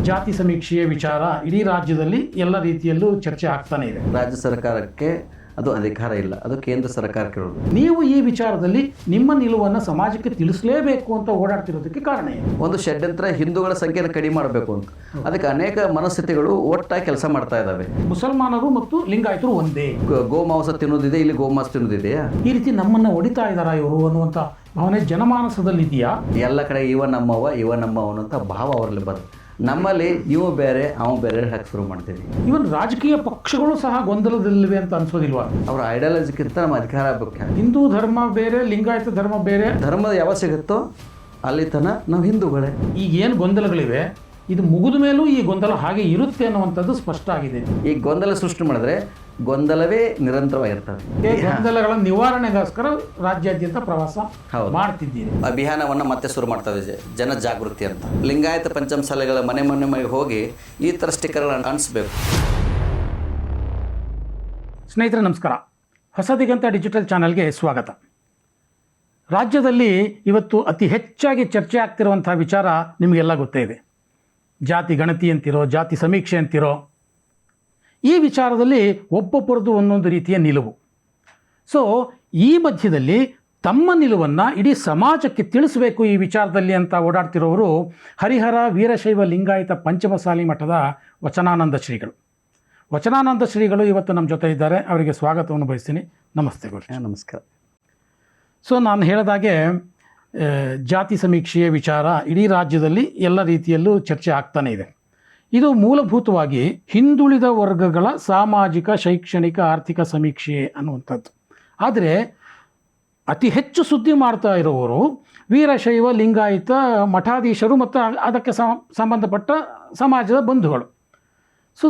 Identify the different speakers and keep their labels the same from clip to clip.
Speaker 1: ಜಾತಿ ಸಮೀಕ್ಷೆಯ ವಿಚಾರ ಇಡೀ ರಾಜ್ಯದಲ್ಲಿ ಎಲ್ಲ ರೀತಿಯಲ್ಲೂ ಚರ್ಚೆ ಆಗ್ತಾನೆ ಇದೆ.
Speaker 2: ರಾಜ್ಯ ಸರ್ಕಾರಕ್ಕೆ ಅದು ಅಧಿಕಾರ ಇಲ್ಲ, ಅದು ಕೇಂದ್ರ ಸರ್ಕಾರಕ್ಕೆ ಇರೋದು.
Speaker 1: ನೀವು ಈ ವಿಚಾರದಲ್ಲಿ ನಿಮ್ಮ ನಿಲುವನ್ನು ಸಮಾಜಕ್ಕೆ ತಿಳಿಸಲೇಬೇಕು ಅಂತ ಓಡಾಡ್ತಿರೋದಕ್ಕೆ ಕಾರಣ ಏನು?
Speaker 2: ಒಂದು ಷಡ್ಯಂತ್ರ ಹಿಂದೂಗಳ ಸಂಖ್ಯೆಯನ್ನು ಕಡಿಮೆ ಮಾಡಬೇಕು ಅಂತ. ಅದಕ್ಕೆ ಅನೇಕ ಮನಸ್ಥಿತಿಗಳು ಒಟ್ಟಾಗಿ ಕೆಲಸ ಮಾಡ್ತಾ ಇದ್ದಾವೆ.
Speaker 1: ಮುಸಲ್ಮಾನರು ಮತ್ತು ಲಿಂಗಾಯತರು ಒಂದೇ.
Speaker 2: ಗೋಮಾಂಸ ತಿನ್ನೋದಿದೆ, ಇಲ್ಲಿ ಗೋಮಾಂಸ ತಿನ್ನೋದಿದೆಯಾ?
Speaker 1: ಈ ರೀತಿ ನಮ್ಮನ್ನ ಹೊಡಿತಾ ಇದ್ದಾರಾ ಇವರು ಅನ್ನುವಂಥ ಭಾವನೆ ಜನಮಾನಸದಲ್ಲಿ ಇದೆಯಾ?
Speaker 2: ಎಲ್ಲ ಕಡೆ ಇವ ನಮ್ಮವನು ಅಂತ ಭಾವ ಅವರಲ್ಲಿ ಬರುತ್ತೆ. ನಮ್ಮಲ್ಲಿ ಇವು ಬೇರೆ ಅವು ಬೇರೆ ಹಾಕಿ ಶುರು ಮಾಡ್ತೀವಿ.
Speaker 1: ಇವನ್ ರಾಜಕೀಯ ಪಕ್ಷಗಳು ಸಹ ಗೊಂದಲದಲ್ಲಿವೆ ಅಂತ ಅನ್ಸೋದಿಲ್ವಾ?
Speaker 2: ಅವ್ರ ಐಡಿಯಾಲಜಿಗಿಂತ ನಮ್ಮ ಅಧಿಕಾರ ಮುಖ್ಯ.
Speaker 1: ಹಿಂದೂ ಧರ್ಮ ಬೇರೆ, ಲಿಂಗಾಯತ ಧರ್ಮ ಬೇರೆ.
Speaker 2: ಧರ್ಮದ ಯಾವ ಸಿಗುತ್ತೋ ಅಲ್ಲಿ ತನ ನಾವು ಹಿಂದೂಗಳೇ.
Speaker 1: ಈಗ ಏನು ಗೊಂದಲಗಳಿವೆ, ಇದು ಮುಗಿದ ಮೇಲೂ ಈ ಗೊಂದಲ ಹಾಗೆ ಇರುತ್ತೆ ಅನ್ನುವಂಥದ್ದು ಸ್ಪಷ್ಟ ಆಗಿದೆ.
Speaker 2: ಈ ಗೊಂದಲ ಸೃಷ್ಟಿ ಮಾಡಿದ್ರೆ ಗೊಂದಲವೇ ನಿರಂತರವಾಗಿರ್ತದೆ.
Speaker 1: ಈ ಗೊಂದಲಗಳ ನಿವಾರಣೆಗೋಸ್ಕರ ರಾಜ್ಯಾದ್ಯಂತ ಪ್ರವಾಸ ಮಾಡ್ತಿದ್ದೀರಿ.
Speaker 2: ಅಭಿಯಾನವನ್ನು ಮತ್ತೆ ಶುರು ಮಾಡ್ತಾ ಇದೆ, ಜನ ಜಾಗೃತಿ ಅಂತ. ಲಿಂಗಾಯತ ಪಂಚಮಸಾಲೆಗಳ ಮನೆ ಹೋಗಿ ಈ ಥರ ಸ್ಟಿಕ್ಕರ್ಗಳನ್ನು ಅನಿಸ್ಬೇಕು.
Speaker 1: ಸ್ನೇಹಿತರೆ ನಮಸ್ಕಾರ, ಹೊಸ ದಿಗಂತ ಡಿಜಿಟಲ್ ಚಾನಲ್ಗೆ ಸ್ವಾಗತ. ರಾಜ್ಯದಲ್ಲಿ ಇವತ್ತು ಅತಿ ಹೆಚ್ಚಾಗಿ ಚರ್ಚೆ ಆಗ್ತಿರುವಂಥ ವಿಚಾರ ನಿಮಗೆಲ್ಲ ಗೊತ್ತೇ ಇದೆ. ಜಾತಿ ಗಣತಿ ಅಂತಿರೋ, ಜಾತಿ ಸಮೀಕ್ಷೆ ಅಂತಿರೋ, ಈ ವಿಚಾರದಲ್ಲಿ ಒಬ್ಬೊಬ್ಬರದು ಒಂದೊಂದು ರೀತಿಯ ನಿಲುವು. ಸೊ ಈ ಮಧ್ಯದಲ್ಲಿ ತಮ್ಮ ನಿಲುವನ್ನು ಇಡೀ ಸಮಾಜಕ್ಕೆ ತಿಳಿಸಬೇಕು ಈ ವಿಚಾರದಲ್ಲಿ ಅಂತ ಓಡಾಡ್ತಿರೋರು ಹರಿಹರ ವೀರಶೈವ ಲಿಂಗಾಯತ ಪಂಚಮಸಾಲಿ ಮಠದ ವಚನಾನಂದ ಶ್ರೀಗಳು. ವಚನಾನಂದ ಶ್ರೀಗಳು ಇವತ್ತು ನಮ್ಮ ಜೊತೆ ಇದ್ದಾರೆ. ಅವರಿಗೆ ಸ್ವಾಗತವನ್ನು ಬಯಸ್ತೀನಿ. ನಮಸ್ತೆ ಗುರು.
Speaker 2: ನಮಸ್ಕಾರ.
Speaker 1: ಸೊ ನಾನು ಹೇಳಿದಾಗೆ ಜಾತಿ ಸಮೀಕ್ಷೆಯ ವಿಚಾರ ಇಡೀ ರಾಜ್ಯದಲ್ಲಿ ಎಲ್ಲ ರೀತಿಯಲ್ಲೂ ಚರ್ಚೆ ಆಗ್ತಾನೆ ಇದೆ. ಇದು ಮೂಲಭೂತವಾಗಿ ಹಿಂದುಳಿದ ವರ್ಗಗಳ ಸಾಮಾಜಿಕ, ಶೈಕ್ಷಣಿಕ, ಆರ್ಥಿಕ ಸಮೀಕ್ಷೆ ಅನ್ನುವಂಥದ್ದು. ಆದರೆ ಅತಿ ಹೆಚ್ಚು ಸುದ್ದಿ ಮಾಡ್ತಾ ಇರೋರು ವೀರಶೈವ ಲಿಂಗಾಯತ ಮಠಾಧೀಶರು ಮತ್ತು ಅದಕ್ಕೆ ಸಂಬಂಧಪಟ್ಟ ಸಮಾಜದ ಬಂಧುಗಳು. ಸೊ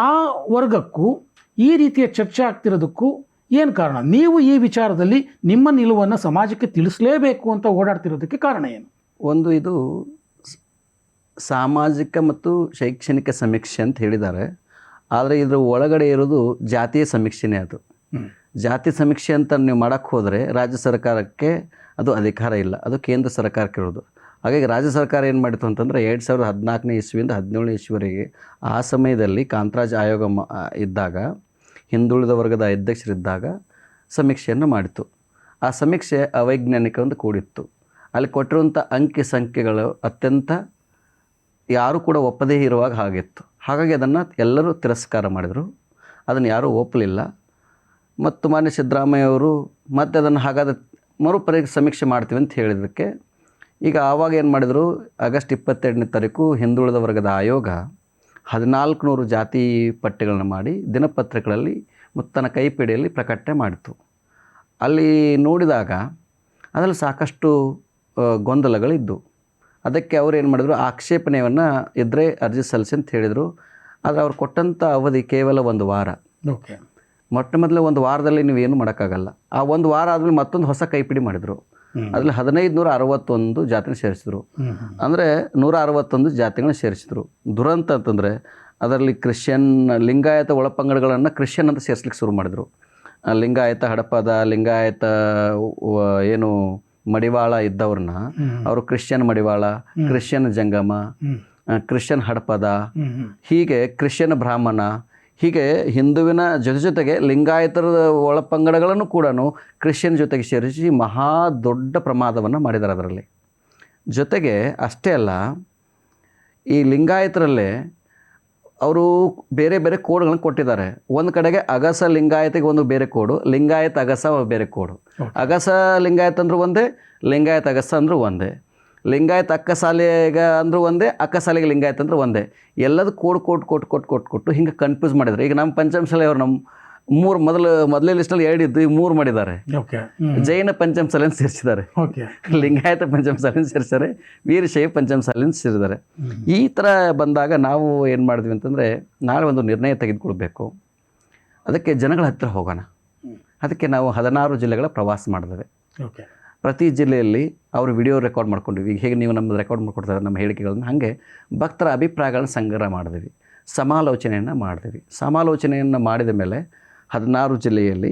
Speaker 1: ಆ ವರ್ಗಕ್ಕೂ ಈ ರೀತಿಯ ಚರ್ಚೆ ಆಗ್ತಿರೋದಕ್ಕೂ ಏನು ಕಾರಣ? ನೀವು ಈ ವಿಚಾರದಲ್ಲಿ ನಿಮ್ಮ ನಿಲುವನ್ನು ಸಮಾಜಕ್ಕೆ ತಿಳಿಸಲೇಬೇಕು ಅಂತ ಓಡಾಡ್ತಿರೋದಕ್ಕೆ ಕಾರಣ ಏನು?
Speaker 2: ಒಂದು, ಇದು ಸಾಮಾಜಿಕ ಮತ್ತು ಶೈಕ್ಷಣಿಕ ಸಮೀಕ್ಷೆ ಅಂತ ಹೇಳಿದ್ದಾರೆ. ಆದರೆ ಇದರ ಒಳಗಡೆ ಇರೋದು ಜಾತಿಯ ಸಮೀಕ್ಷೆನೇ. ಅದು ಜಾತಿ ಸಮೀಕ್ಷೆ ಅಂತ ನೀವು ಮಾಡೋಕ್ಕೆ ಹೋದರೆ ರಾಜ್ಯ ಸರ್ಕಾರಕ್ಕೆ ಅದು ಅಧಿಕಾರ ಇಲ್ಲ, ಅದು ಕೇಂದ್ರ ಸರ್ಕಾರಕ್ಕೆ ಇರೋದು. ಹಾಗಾಗಿ ರಾಜ್ಯ ಸರ್ಕಾರ ಏನು ಮಾಡಿತು ಅಂತಂದರೆ 2014ನೇ ಇಸ್ವಿಯಿಂದ 17ನೇ ಇಸ್ವಿವರೆಗೆ ಆ ಸಮಯದಲ್ಲಿ ಕಾಂತರಾಜ್ ಆಯೋಗ ಇದ್ದಾಗ, ಹಿಂದುಳಿದ ವರ್ಗದ ಅಧ್ಯಕ್ಷರಿದ್ದಾಗ ಸಮೀಕ್ಷೆಯನ್ನು ಮಾಡಿತು. ಆ ಸಮೀಕ್ಷೆ ಅವೈಜ್ಞಾನಿಕ ಒಂದು ಕೂಡಿತ್ತು. ಅಲ್ಲಿ ಕೊಟ್ಟಿರುವಂಥ ಅಂಕಿ ಸಂಖ್ಯೆಗಳು ಅತ್ಯಂತ ಯಾರೂ ಕೂಡ ಒಪ್ಪದೇ ಇರುವಾಗ ಆಗಿತ್ತು. ಹಾಗಾಗಿ ಅದನ್ನು ಎಲ್ಲರೂ ತಿರಸ್ಕಾರ ಮಾಡಿದರು, ಅದನ್ನು ಯಾರೂ ಒಪ್ಪಲಿಲ್ಲ. ಮತ್ತು ಮಾನ್ಯ ಸಿದ್ದರಾಮಯ್ಯವರು ಮತ್ತೆ ಅದನ್ನು ಹಾಗಾದ ಸಮೀಕ್ಷೆ ಮಾಡ್ತೀವಿ ಅಂತ ಹೇಳಿದ್ದಕ್ಕೆ ಈಗ ಆವಾಗ ಏನು ಮಾಡಿದರು, ಆಗಸ್ಟ್ 22ನೇ ತಾರೀಕು ಹಿಂದುಳಿದ ವರ್ಗದ ಆಯೋಗ 1400 ಜಾತಿ ಪಟ್ಟಿಗಳನ್ನ ಮಾಡಿ ದಿನಪತ್ರಿಕೆಗಳಲ್ಲಿ ಮತ್ತು ತನ್ನ ಕೈಪಿಡಿಯಲ್ಲಿ ಪ್ರಕಟಣೆ ಮಾಡಿತು. ಅಲ್ಲಿ ನೋಡಿದಾಗ ಅದರಲ್ಲಿ ಸಾಕಷ್ಟು ಗೊಂದಲಗಳಿದ್ದು, ಅದಕ್ಕೆ ಅವರು ಏನು ಮಾಡಿದರು, ಆಕ್ಷೇಪಣೆಯನ್ನು ಇದ್ದರೆ ಅರ್ಜಿ ಸಲ್ಲಿಸಿ ಅಂತ ಹೇಳಿದರು. ಆದರೆ ಅವ್ರು ಕೊಟ್ಟಂಥ ಅವಧಿ ಕೇವಲ 1 ವಾರ.
Speaker 1: ಓಕೆ,
Speaker 2: ಮೊದಲೇ 1 ವಾರದಲ್ಲಿ ನೀವೇನು ಮಾಡೋಕ್ಕಾಗಲ್ಲ. ಆ 1 ವಾರ ಆದಮೇಲೆ ಮತ್ತೊಂದು ಹೊಸ ಕೈಪಿಡಿ ಮಾಡಿದರು. ಅದರಲ್ಲಿ 1561 ಜಾತಿನ ಸೇರಿಸಿದ್ರು. ಅಂದರೆ 161 ಜಾತಿಗಳನ್ನ ಸೇರಿಸಿದ್ರು. ದುರಂತ ಅಂತಂದರೆ ಅದರಲ್ಲಿ ಕ್ರಿಶ್ಚಿಯನ್, ಲಿಂಗಾಯತ ಒಳಪಂಗಡಗಳನ್ನು ಕ್ರಿಶ್ಚಿಯನ್ ಅಂತ ಸೇರಿಸ್ಲಿಕ್ಕೆ ಶುರು ಮಾಡಿದರು. ಲಿಂಗಾಯತ ಹಡಪದ, ಲಿಂಗಾಯತ ಏನು ಮಡಿವಾಳ ಇದ್ದವ್ರನ್ನ ಅವರು ಕ್ರಿಶ್ಚಿಯನ್ ಮಡಿವಾಳ, ಕ್ರಿಶ್ಚಿಯನ್ ಜಂಗಮ, ಕ್ರಿಶ್ಚಿಯನ್ ಹಡಪದ, ಹೀಗೆ ಕ್ರಿಶ್ಚಿಯನ್ ಬ್ರಾಹ್ಮಣ, ಹೀಗೆ ಹಿಂದುವಿನ ಜೊತೆಗೆ ಲಿಂಗಾಯತರ ಒಳಪಂಗಡಗಳನ್ನು ಕೂಡ ಕ್ರಿಶ್ಚಿಯನ್ ಜೊತೆಗೆ ಸೇರಿಸಿ ಮಹಾ ದೊಡ್ಡ ಪ್ರಮಾದವನ್ನು ಮಾಡಿದ್ದಾರೆ ಅದರಲ್ಲಿ. ಜೊತೆಗೆ ಅಷ್ಟೇ ಅಲ್ಲ, ಈ ಲಿಂಗಾಯತರಲ್ಲೇ ಅವರು ಬೇರೆ ಬೇರೆ ಕೋಡ್ಗಳನ್ನು ಕೊಟ್ಟಿದ್ದಾರೆ. ಒಂದು ಕಡೆಗೆ ಅಗಸ ಲಿಂಗಾಯತಿಗೆ ಒಂದು ಬೇರೆ ಕೋಡು, ಲಿಂಗಾಯತ ಅಗಸ ಬೇರೆ ಕೋಡು. ಅಗಸ ಲಿಂಗಾಯತ ಅಂದರೂ ಒಂದೇ, ಲಿಂಗಾಯತ ಅಗಸ ಅಂದರೂ ಒಂದೇ, ಲಿಂಗಾಯತ ಅಕ್ಕಸಾಲೆಗ ಅಂದರೂ ಒಂದೇ, ಅಕ್ಕಸಾಲೆಗೆ ಲಿಂಗಾಯತ ಅಂದ್ರೆ ಒಂದೇ. ಎಲ್ಲದು ಕೊಟ್ಟು ಹಿಂಗೆ ಕನ್ಫ್ಯೂಸ್ ಮಾಡಿದ್ದಾರೆ. ಈಗ ನಮ್ಮ ಪಂಚಮಸಾಲೆ ಅವರು ನಮ್ಮ 3 ಮೊದಲೇ ಲಿಸ್ಟಲ್ಲಿ 2 ಇದ್ದು, 3 ಮಾಡಿದ್ದಾರೆ. ಜೈನ ಪಂಚಮಸಾಲೆಯನ್ನು ಸೇರಿಸಿದ್ದಾರೆ, ಲಿಂಗಾಯತ ಪಂಚಮಸಾಲೆಯನ್ನು ಸೇರಿಸಿದ್ದಾರೆ, ವೀರಶೈವ ಪಂಚಮಸಾಲೆಯನ್ನು ಸೇರಿದ್ದಾರೆ. ಈ ಥರ ಬಂದಾಗ ನಾವು ಏನು ಮಾಡಿದ್ವಿ ಅಂತಂದರೆ, ನಾಳೆ ಒಂದು ನಿರ್ಣಯ ತೆಗೆದುಕೊಳ್ಬೇಕು. ಅದಕ್ಕೆ ಜನಗಳ ಹತ್ತಿರ ಹೋಗೋಣ. ಅದಕ್ಕೆ ನಾವು 16 ಜಿಲ್ಲೆಗಳ ಪ್ರವಾಸ ಮಾಡಿದ್ದೇವೆ. ಪ್ರತಿ ಜಿಲ್ಲೆಯಲ್ಲಿ ಅವರು ವಿಡಿಯೋ ರೆಕಾರ್ಡ್ ಮಾಡ್ಕೊಂಡಿವಿ. ಈಗ ಹೇಗೆ ನೀವು ನಮ್ಮದು ರೆಕಾರ್ಡ್ ಮಾಡ್ಕೊಡ್ತಾರೆ ನಮ್ಮ ಹೇಳಿಕೆಗಳನ್ನು, ಹಾಗೆ ಭಕ್ತರ ಅಭಿಪ್ರಾಯಗಳನ್ನ ಸಂಗ್ರಹ ಮಾಡಿದ್ವಿ, ಸಮಾಲೋಚನೆಯನ್ನು ಮಾಡಿದ್ವಿ. ಸಮಾಲೋಚನೆಯನ್ನು ಮಾಡಿದ ಮೇಲೆ 16 ಜಿಲ್ಲೆಯಲ್ಲಿ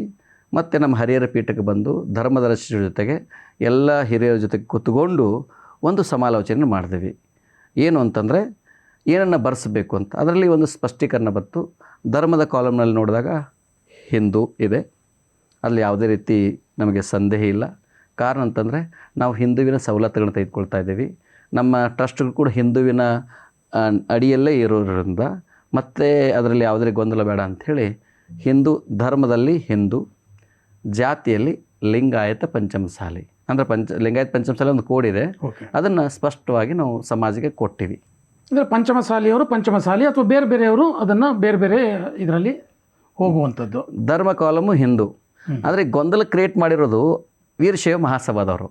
Speaker 2: ಮತ್ತು ನಮ್ಮ ಹರಿಹರ ಪೀಠಕ್ಕೆ ಬಂದು ಧರ್ಮದರ್ಶಿಗಳ ಜೊತೆಗೆ ಎಲ್ಲ ಹಿರಿಯರ ಜೊತೆಗೆ ಕೂತ್ಕೊಂಡು ಒಂದು ಸಮಾಲೋಚನೆ ಮಾಡಿದ್ವಿ. ಏನು ಅಂತಂದರೆ, ಏನನ್ನು ಬರೆಸಬೇಕು ಅಂತ. ಅದರಲ್ಲಿ ಒಂದು ಸ್ಪಷ್ಟೀಕರಣ ಬಂತು. ಧರ್ಮದ ಕಾಲಮ್ನಲ್ಲಿ ನೋಡಿದಾಗ ಹಿಂದೂ ಇದೆ, ಅಲ್ಲಿ ಯಾವುದೇ ರೀತಿ ನಮಗೆ ಸಂದೇಹ ಇಲ್ಲ. ಕಾರಣ ಅಂತಂದರೆ ನಾವು ಹಿಂದುವಿನ ಸವಲತ್ತುಗಳನ್ನ ತೆಗೆದುಕೊಳ್ತಾ ಇದ್ದೀವಿ, ನಮ್ಮ ಟ್ರಸ್ಟ್ಗಳು ಕೂಡ ಹಿಂದುವಿನ ಅಡಿಯಲ್ಲೇ ಇರೋದ್ರಿಂದ ಮತ್ತು ಅದರಲ್ಲಿ ಯಾವುದೇ ಗೊಂದಲ ಬೇಡ ಅಂಥೇಳಿ ಹಿಂದೂ ಧರ್ಮದಲ್ಲಿ ಹಿಂದೂ, ಜಾತಿಯಲ್ಲಿ ಲಿಂಗಾಯತ ಪಂಚಮಸಾಲಿ, ಅಂದರೆ ಲಿಂಗಾಯತ ಪಂಚಮಸಾಲಿ ಒಂದು ಕೋಡ್ ಇದೆ, ಅದನ್ನು ಸ್ಪಷ್ಟವಾಗಿ ನಾವು ಸಮಾಜಕ್ಕೆ ಕೊಟ್ಟಿವಿ.
Speaker 1: ಅಂದರೆ ಪಂಚಮಸಾಲಿಯವರು ಪಂಚಮಸಾಲಿ ಅಥವಾ ಬೇರೆ ಬೇರೆಯವರು ಅದನ್ನು ಬೇರೆ ಬೇರೆ ಇದರಲ್ಲಿ ಹೋಗುವಂಥದ್ದು.
Speaker 2: ಧರ್ಮ ಕಾಲಮು ಹಿಂದೂ, ಆದರೆ ಗೊಂದಲ ಕ್ರಿಯೇಟ್ ಮಾಡಿರೋದು ವೀರಶೈವ ಮಹಾಸಭಾದವರು.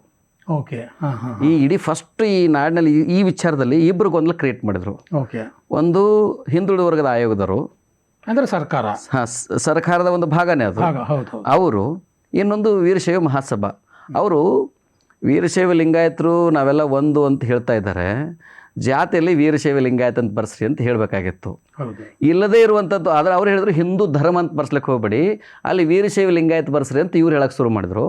Speaker 1: ಓಕೆ, ಹಾಂ ಹಾಂ.
Speaker 2: ಈ ಇಡೀ ಫಸ್ಟ್ ಈ ನಾಡಿನಲ್ಲಿ ಈ ವಿಚಾರದಲ್ಲಿ ಇಬ್ಬರು ಗೊಂದಲ ಕ್ರಿಯೇಟ್ ಮಾಡಿದರು.
Speaker 1: ಓಕೆ.
Speaker 2: ಒಂದು ಹಿಂದುಳಿದ ವರ್ಗದ ಆಯೋಗದವರು,
Speaker 1: ಅಂದರೆ ಸರ್ಕಾರ,
Speaker 2: ಹಾಂ, ಸರ್ಕಾರದ ಒಂದು ಭಾಗನೇ ಅದು,
Speaker 1: ಹೌದು.
Speaker 2: ಅವರು. ಇನ್ನೊಂದು ವೀರಶೈವ ಮಹಾಸಭಾ, ಅವರು ವೀರಶೈವ ಲಿಂಗಾಯತರು ನಾವೆಲ್ಲ ಒಂದು ಅಂತ ಹೇಳ್ತಾ ಇದ್ದಾರೆ, ಜಾತಿಯಲ್ಲಿ ವೀರಶೈವ ಲಿಂಗಾಯತ ಅಂತ ಬರ್ಸ್ರಿ ಅಂತ ಹೇಳಬೇಕಾಗಿತ್ತು. ಇಲ್ಲದೇ ಇರುವಂಥದ್ದು ಆದರೆ ಅವ್ರು ಹೇಳಿದ್ರು ಹಿಂದೂ ಧರ್ಮ ಅಂತ ಬರ್ಸ್ಲಿಕ್ಕೆ ಹೋಗಬೇಡಿ, ಅಲ್ಲಿ ವೀರಶೈವ ಲಿಂಗಾಯತ ಬರ್ಸ್ರಿ ಅಂತ ಇವ್ರು ಹೇಳಕ್ಕೆ ಶುರು ಮಾಡಿದ್ರು.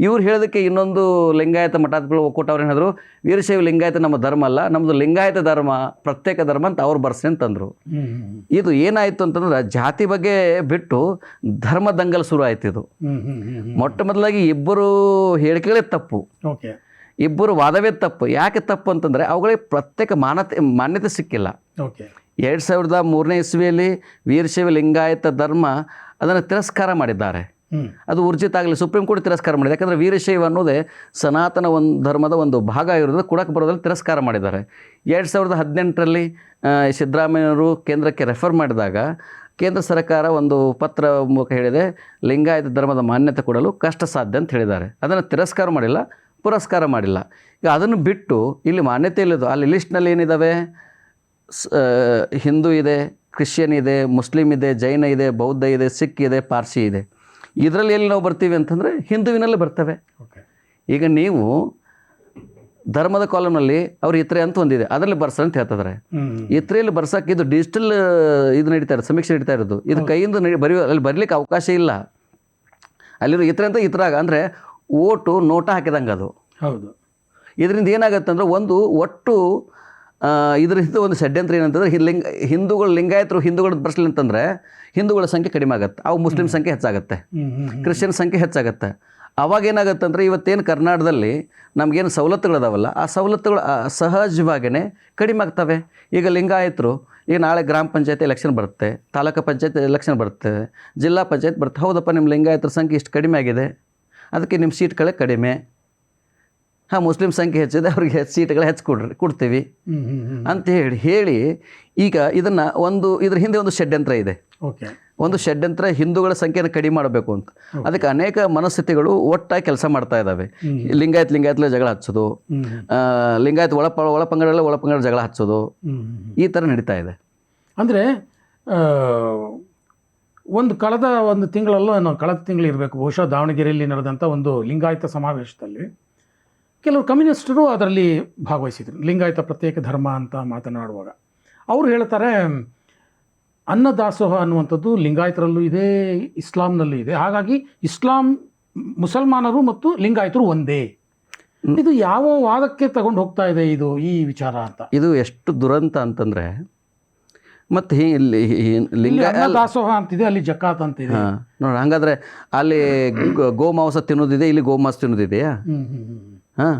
Speaker 2: ಇವ್ರು ಹೇಳೋದಕ್ಕೆ ಇನ್ನೊಂದು ಲಿಂಗಾಯತ ಮಠಾತ್ಗಳು ಒಕ್ಕೂಟ ಅವ್ರು ಹೇಳಿದ್ರು ವೀರಶೈವ ಲಿಂಗಾಯತ ನಮ್ಮ ಧರ್ಮ ಅಲ್ಲ, ನಮ್ಮದು ಲಿಂಗಾಯತ ಧರ್ಮ, ಪ್ರತ್ಯೇಕ ಧರ್ಮ ಅಂತ ಅವ್ರು ಬರ್ಸ್ರಿ ಅಂತಂದರು. ಇದು ಏನಾಯಿತು ಅಂತಂದ್ರೆ ಜಾತಿ ಬಗ್ಗೆ ಬಿಟ್ಟು ಧರ್ಮ ದಂಗಲ್ ಶುರು ಆಯ್ತು. ಇದು ಮೊಟ್ಟ ಮೊದಲಾಗಿ ಇಬ್ಬರು ಹೇಳಿಕೆಗಳೇ ತಪ್ಪು, ಇಬ್ಬರು ವಾದವೇ ತಪ್ಪು. ಯಾಕೆ ತಪ್ಪು ಅಂತಂದರೆ ಅವುಗಳಿಗೆ ಪ್ರತ್ಯೇಕ ಮಾನ್ಯತೆ ಸಿಕ್ಕಿಲ್ಲ. 2003ನೇ ಇಸ್ವಿಯಲ್ಲಿ ವೀರಶೈವ ಲಿಂಗಾಯತ ಧರ್ಮ ಅದನ್ನು ತಿರಸ್ಕಾರ ಮಾಡಿದ್ದಾರೆ. ಅದು ಊರ್ಜಿತ ಆಗಲಿ, ಸುಪ್ರೀಂ ಕೋರ್ಟ್ ತಿರಸ್ಕಾರ ಮಾಡಿದೆ. ಯಾಕಂದರೆ ವೀರಶೈವ ಅನ್ನೋದೇ ಸನಾತನ ಒಂದು ಧರ್ಮದ ಒಂದು ಭಾಗ ಇರೋದು ಕೊಡಕ್ಕೆ ಬರೋದ್ರಲ್ಲಿ ತಿರಸ್ಕಾರ ಮಾಡಿದ್ದಾರೆ. 2018ರಲ್ಲಿ ಸಿದ್ದರಾಮಯ್ಯವರು ಕೇಂದ್ರಕ್ಕೆ ರೆಫರ್ ಮಾಡಿದಾಗ ಕೇಂದ್ರ ಸರ್ಕಾರ ಒಂದು ಪತ್ರ ಮೂಲಕ ಹೇಳಿದೆ ಲಿಂಗಾಯತ ಧರ್ಮದ ಮಾನ್ಯತೆ ಕೊಡಲು ಕಷ್ಟ ಸಾಧ್ಯ ಅಂತ ಹೇಳಿದ್ದಾರೆ. ಅದನ್ನು ತಿರಸ್ಕಾರ ಮಾಡಿಲ್ಲ, ಪುರಸ್ಕಾರ ಮಾಡಿಲ್ಲ. ಈಗ ಅದನ್ನು ಬಿಟ್ಟು ಇಲ್ಲಿ ಮಾನ್ಯತೆ ಇಲ್ಲದು. ಅಲ್ಲಿ ಲಿಸ್ಟ್ನಲ್ಲಿ ಏನಿದ್ದಾವೆ, ಹಿಂದೂ ಇದೆ, ಕ್ರಿಶ್ಚಿಯನ್ ಇದೆ, ಮುಸ್ಲಿಮ್ ಇದೆ, ಜೈನ ಇದೆ, ಬೌದ್ಧ ಇದೆ, ಸಿಖ್ ಇದೆ, ಪಾರ್ಸಿ ಇದೆ. ಇದರಲ್ಲಿ ಎಲ್ಲಿ ನಾವು ಬರ್ತೀವಿ ಅಂತಂದರೆ ಹಿಂದುವಿನಲ್ಲಿ ಬರ್ತವೆ. ಈಗ ನೀವು ಧರ್ಮದ ಕಾಲಮ್ನಲ್ಲಿ ಅವ್ರು ಇತರೆ ಅಂತ ಒಂದಿದೆ, ಅದರಲ್ಲಿ ಬರ್ಸ ಅಂತ ಹೇಳ್ತಿದ್ದಾರೆ. ಇತರೆಯಲ್ಲಿ ಬರ್ಸಕ್ಕೆ ಇದು ಡಿಜಿಟಲ್ ಇದು ನಡೀತಾ ಇರೋದು, ಸಮೀಕ್ಷೆ ನಡೀತಾ ಇರೋದು. ಇದು ಕೈಯಿಂದ ಅಲ್ಲಿ ಬರಲಿಕ್ಕೆ ಅವಕಾಶ ಇಲ್ಲ. ಅಲ್ಲಿರೋ ಇತರೆ ಅಂತ ಇತರಾಗ ಅಂದರೆ ಓಟು ನೋಟ ಹಾಕಿದಂಗೆ ಅದು.
Speaker 1: ಹೌದು.
Speaker 2: ಇದರಿಂದ ಏನಾಗುತ್ತೆ ಅಂದರೆ ಒಂದು ಒಟ್ಟು ಇದರಿಂದ ಒಂದು ಷಡ್ಯಂತ್ರ ಏನಂತಂದರೆ ಹಿಂದೂಗಳು ಲಿಂಗಾಯತರು ಹಿಂದೂಗಳು ಬರ್ಸಲಿ ಅಂತಂದರೆ ಹಿಂದೂಗಳ ಸಂಖ್ಯೆ ಕಡಿಮೆ ಆಗುತ್ತೆ, ಅವು ಮುಸ್ಲಿಮ್ ಸಂಖ್ಯೆ ಹೆಚ್ಚಾಗುತ್ತೆ, ಕ್ರಿಶ್ಚಿಯನ್ ಸಂಖ್ಯೆ ಹೆಚ್ಚಾಗುತ್ತೆ. ಅವಾಗ ಏನಾಗುತ್ತೆ ಅಂದರೆ ಇವತ್ತೇನು ಕರ್ನಾಟಕದಲ್ಲಿ ನಮಗೇನು ಸವಲತ್ತುಗಳದಾವಲ್ಲ ಆ ಸವಲತ್ತುಗಳು ಸಹಜವಾಗಿಯೇ ಕಡಿಮೆ ಆಗ್ತವೆ. ಈಗ ಲಿಂಗಾಯತರು ಈಗ ನಾಳೆ ಗ್ರಾಮ ಪಂಚಾಯತ್ ಎಲೆಕ್ಷನ್ ಬರುತ್ತೆ, ತಾಲೂಕು ಪಂಚಾಯತ್ ಎಲೆಕ್ಷನ್ ಬರುತ್ತೆ, ಜಿಲ್ಲಾ ಪಂಚಾಯತ್ ಬರುತ್ತೆ. ಹೌದಪ್ಪ ನಿಮ್ಮ ಲಿಂಗಾಯತರ ಸಂಖ್ಯೆ ಇಷ್ಟು ಕಡಿಮೆ ಆಗಿದೆ, ಅದಕ್ಕೆ ನಿಮ್ಮ ಸೀಟ್ಗಳೇ ಕಡಿಮೆ. ಹಾಂ, ಮುಸ್ಲಿಂ ಸಂಖ್ಯೆ ಹೆಚ್ಚಿದೆ, ಅವ್ರಿಗೆ ಸೀಟ್ಗಳು ಹೆಚ್ಚು ಕೊಡ್ತೀವಿ ಅಂತ ಹೇಳಿ ಈಗ ಇದನ್ನು ಇದ್ರ ಹಿಂದೆ ಒಂದು ಷಡ್ಯಂತ್ರ ಇದೆ. ಒಂದು ಷಡ್ಯಂತ್ರ ಹಿಂದೂಗಳ ಸಂಖ್ಯೆಯನ್ನು ಕಡಿಮೆ ಮಾಡಬೇಕು ಅಂತ. ಅದಕ್ಕೆ ಅನೇಕ ಮನಸ್ಥಿತಿಗಳು ಒಟ್ಟಾಗಿ ಕೆಲಸ ಮಾಡ್ತಾ ಇದ್ದಾವೆ. ಲಿಂಗಾಯತ್ಲೆ ಜಗಳ ಹಚ್ಚೋದು, ಲಿಂಗಾಯತ್ ಒಳ ಪಂಗಡ ಜಗಳ ಹಚ್ಚೋದು, ಈ ಥರ ನಡೀತಾ ಇದೆ.
Speaker 1: ಅಂದರೆ ಕಳೆದ ತಿಂಗಳು ಇರಬೇಕು ಬಹುಶಃ, ದಾವಣಗೆರೆಯಲ್ಲಿ ನಡೆದಂಥ ಒಂದು ಲಿಂಗಾಯತ ಸಮಾವೇಶದಲ್ಲಿ ಕೆಲವರು ಕಮ್ಯುನಿಸ್ಟರು ಅದರಲ್ಲಿ ಭಾಗವಹಿಸಿದರು. ಲಿಂಗಾಯತ ಪ್ರತ್ಯೇಕ ಧರ್ಮ ಅಂತ ಮಾತನಾಡುವಾಗ ಅವರು ಹೇಳ್ತಾರೆ ಅನ್ನದಾಸೋಹ ಅನ್ನುವಂಥದ್ದು ಲಿಂಗಾಯತರಲ್ಲೂ ಇದೆ, ಇಸ್ಲಾಂನಲ್ಲೂ ಇದೆ. ಹಾಗಾಗಿ ಮುಸಲ್ಮಾನರು ಮತ್ತು ಲಿಂಗಾಯತರು ಒಂದೇ. ಇದು ಯಾವ ವಾದಕ್ಕೆ ತಗೊಂಡು ಹೋಗ್ತಾ ಇದೆ ಈ ವಿಚಾರ ಅಂತ?
Speaker 2: ಇದು ಎಷ್ಟು ದುರಂತ ಅಂತಂದರೆ, ಮತ್ತು
Speaker 1: ದಾಸೋಹ ಅಂತಿದೆ, ಅಲ್ಲಿ ಜಕಾತ್ ಅಂತಿದೆ.
Speaker 2: ನೋಡಿ, ಹಂಗಾದ್ರೆ ಅಲ್ಲಿ ಗೋಮಾಂಸ ತಿನ್ನೋದಿದೆ, ಇಲ್ಲಿ ಗೋಮಾಂಸ ತಿನ್ನೋದಿದೆಯಾ? ಹಾಂ,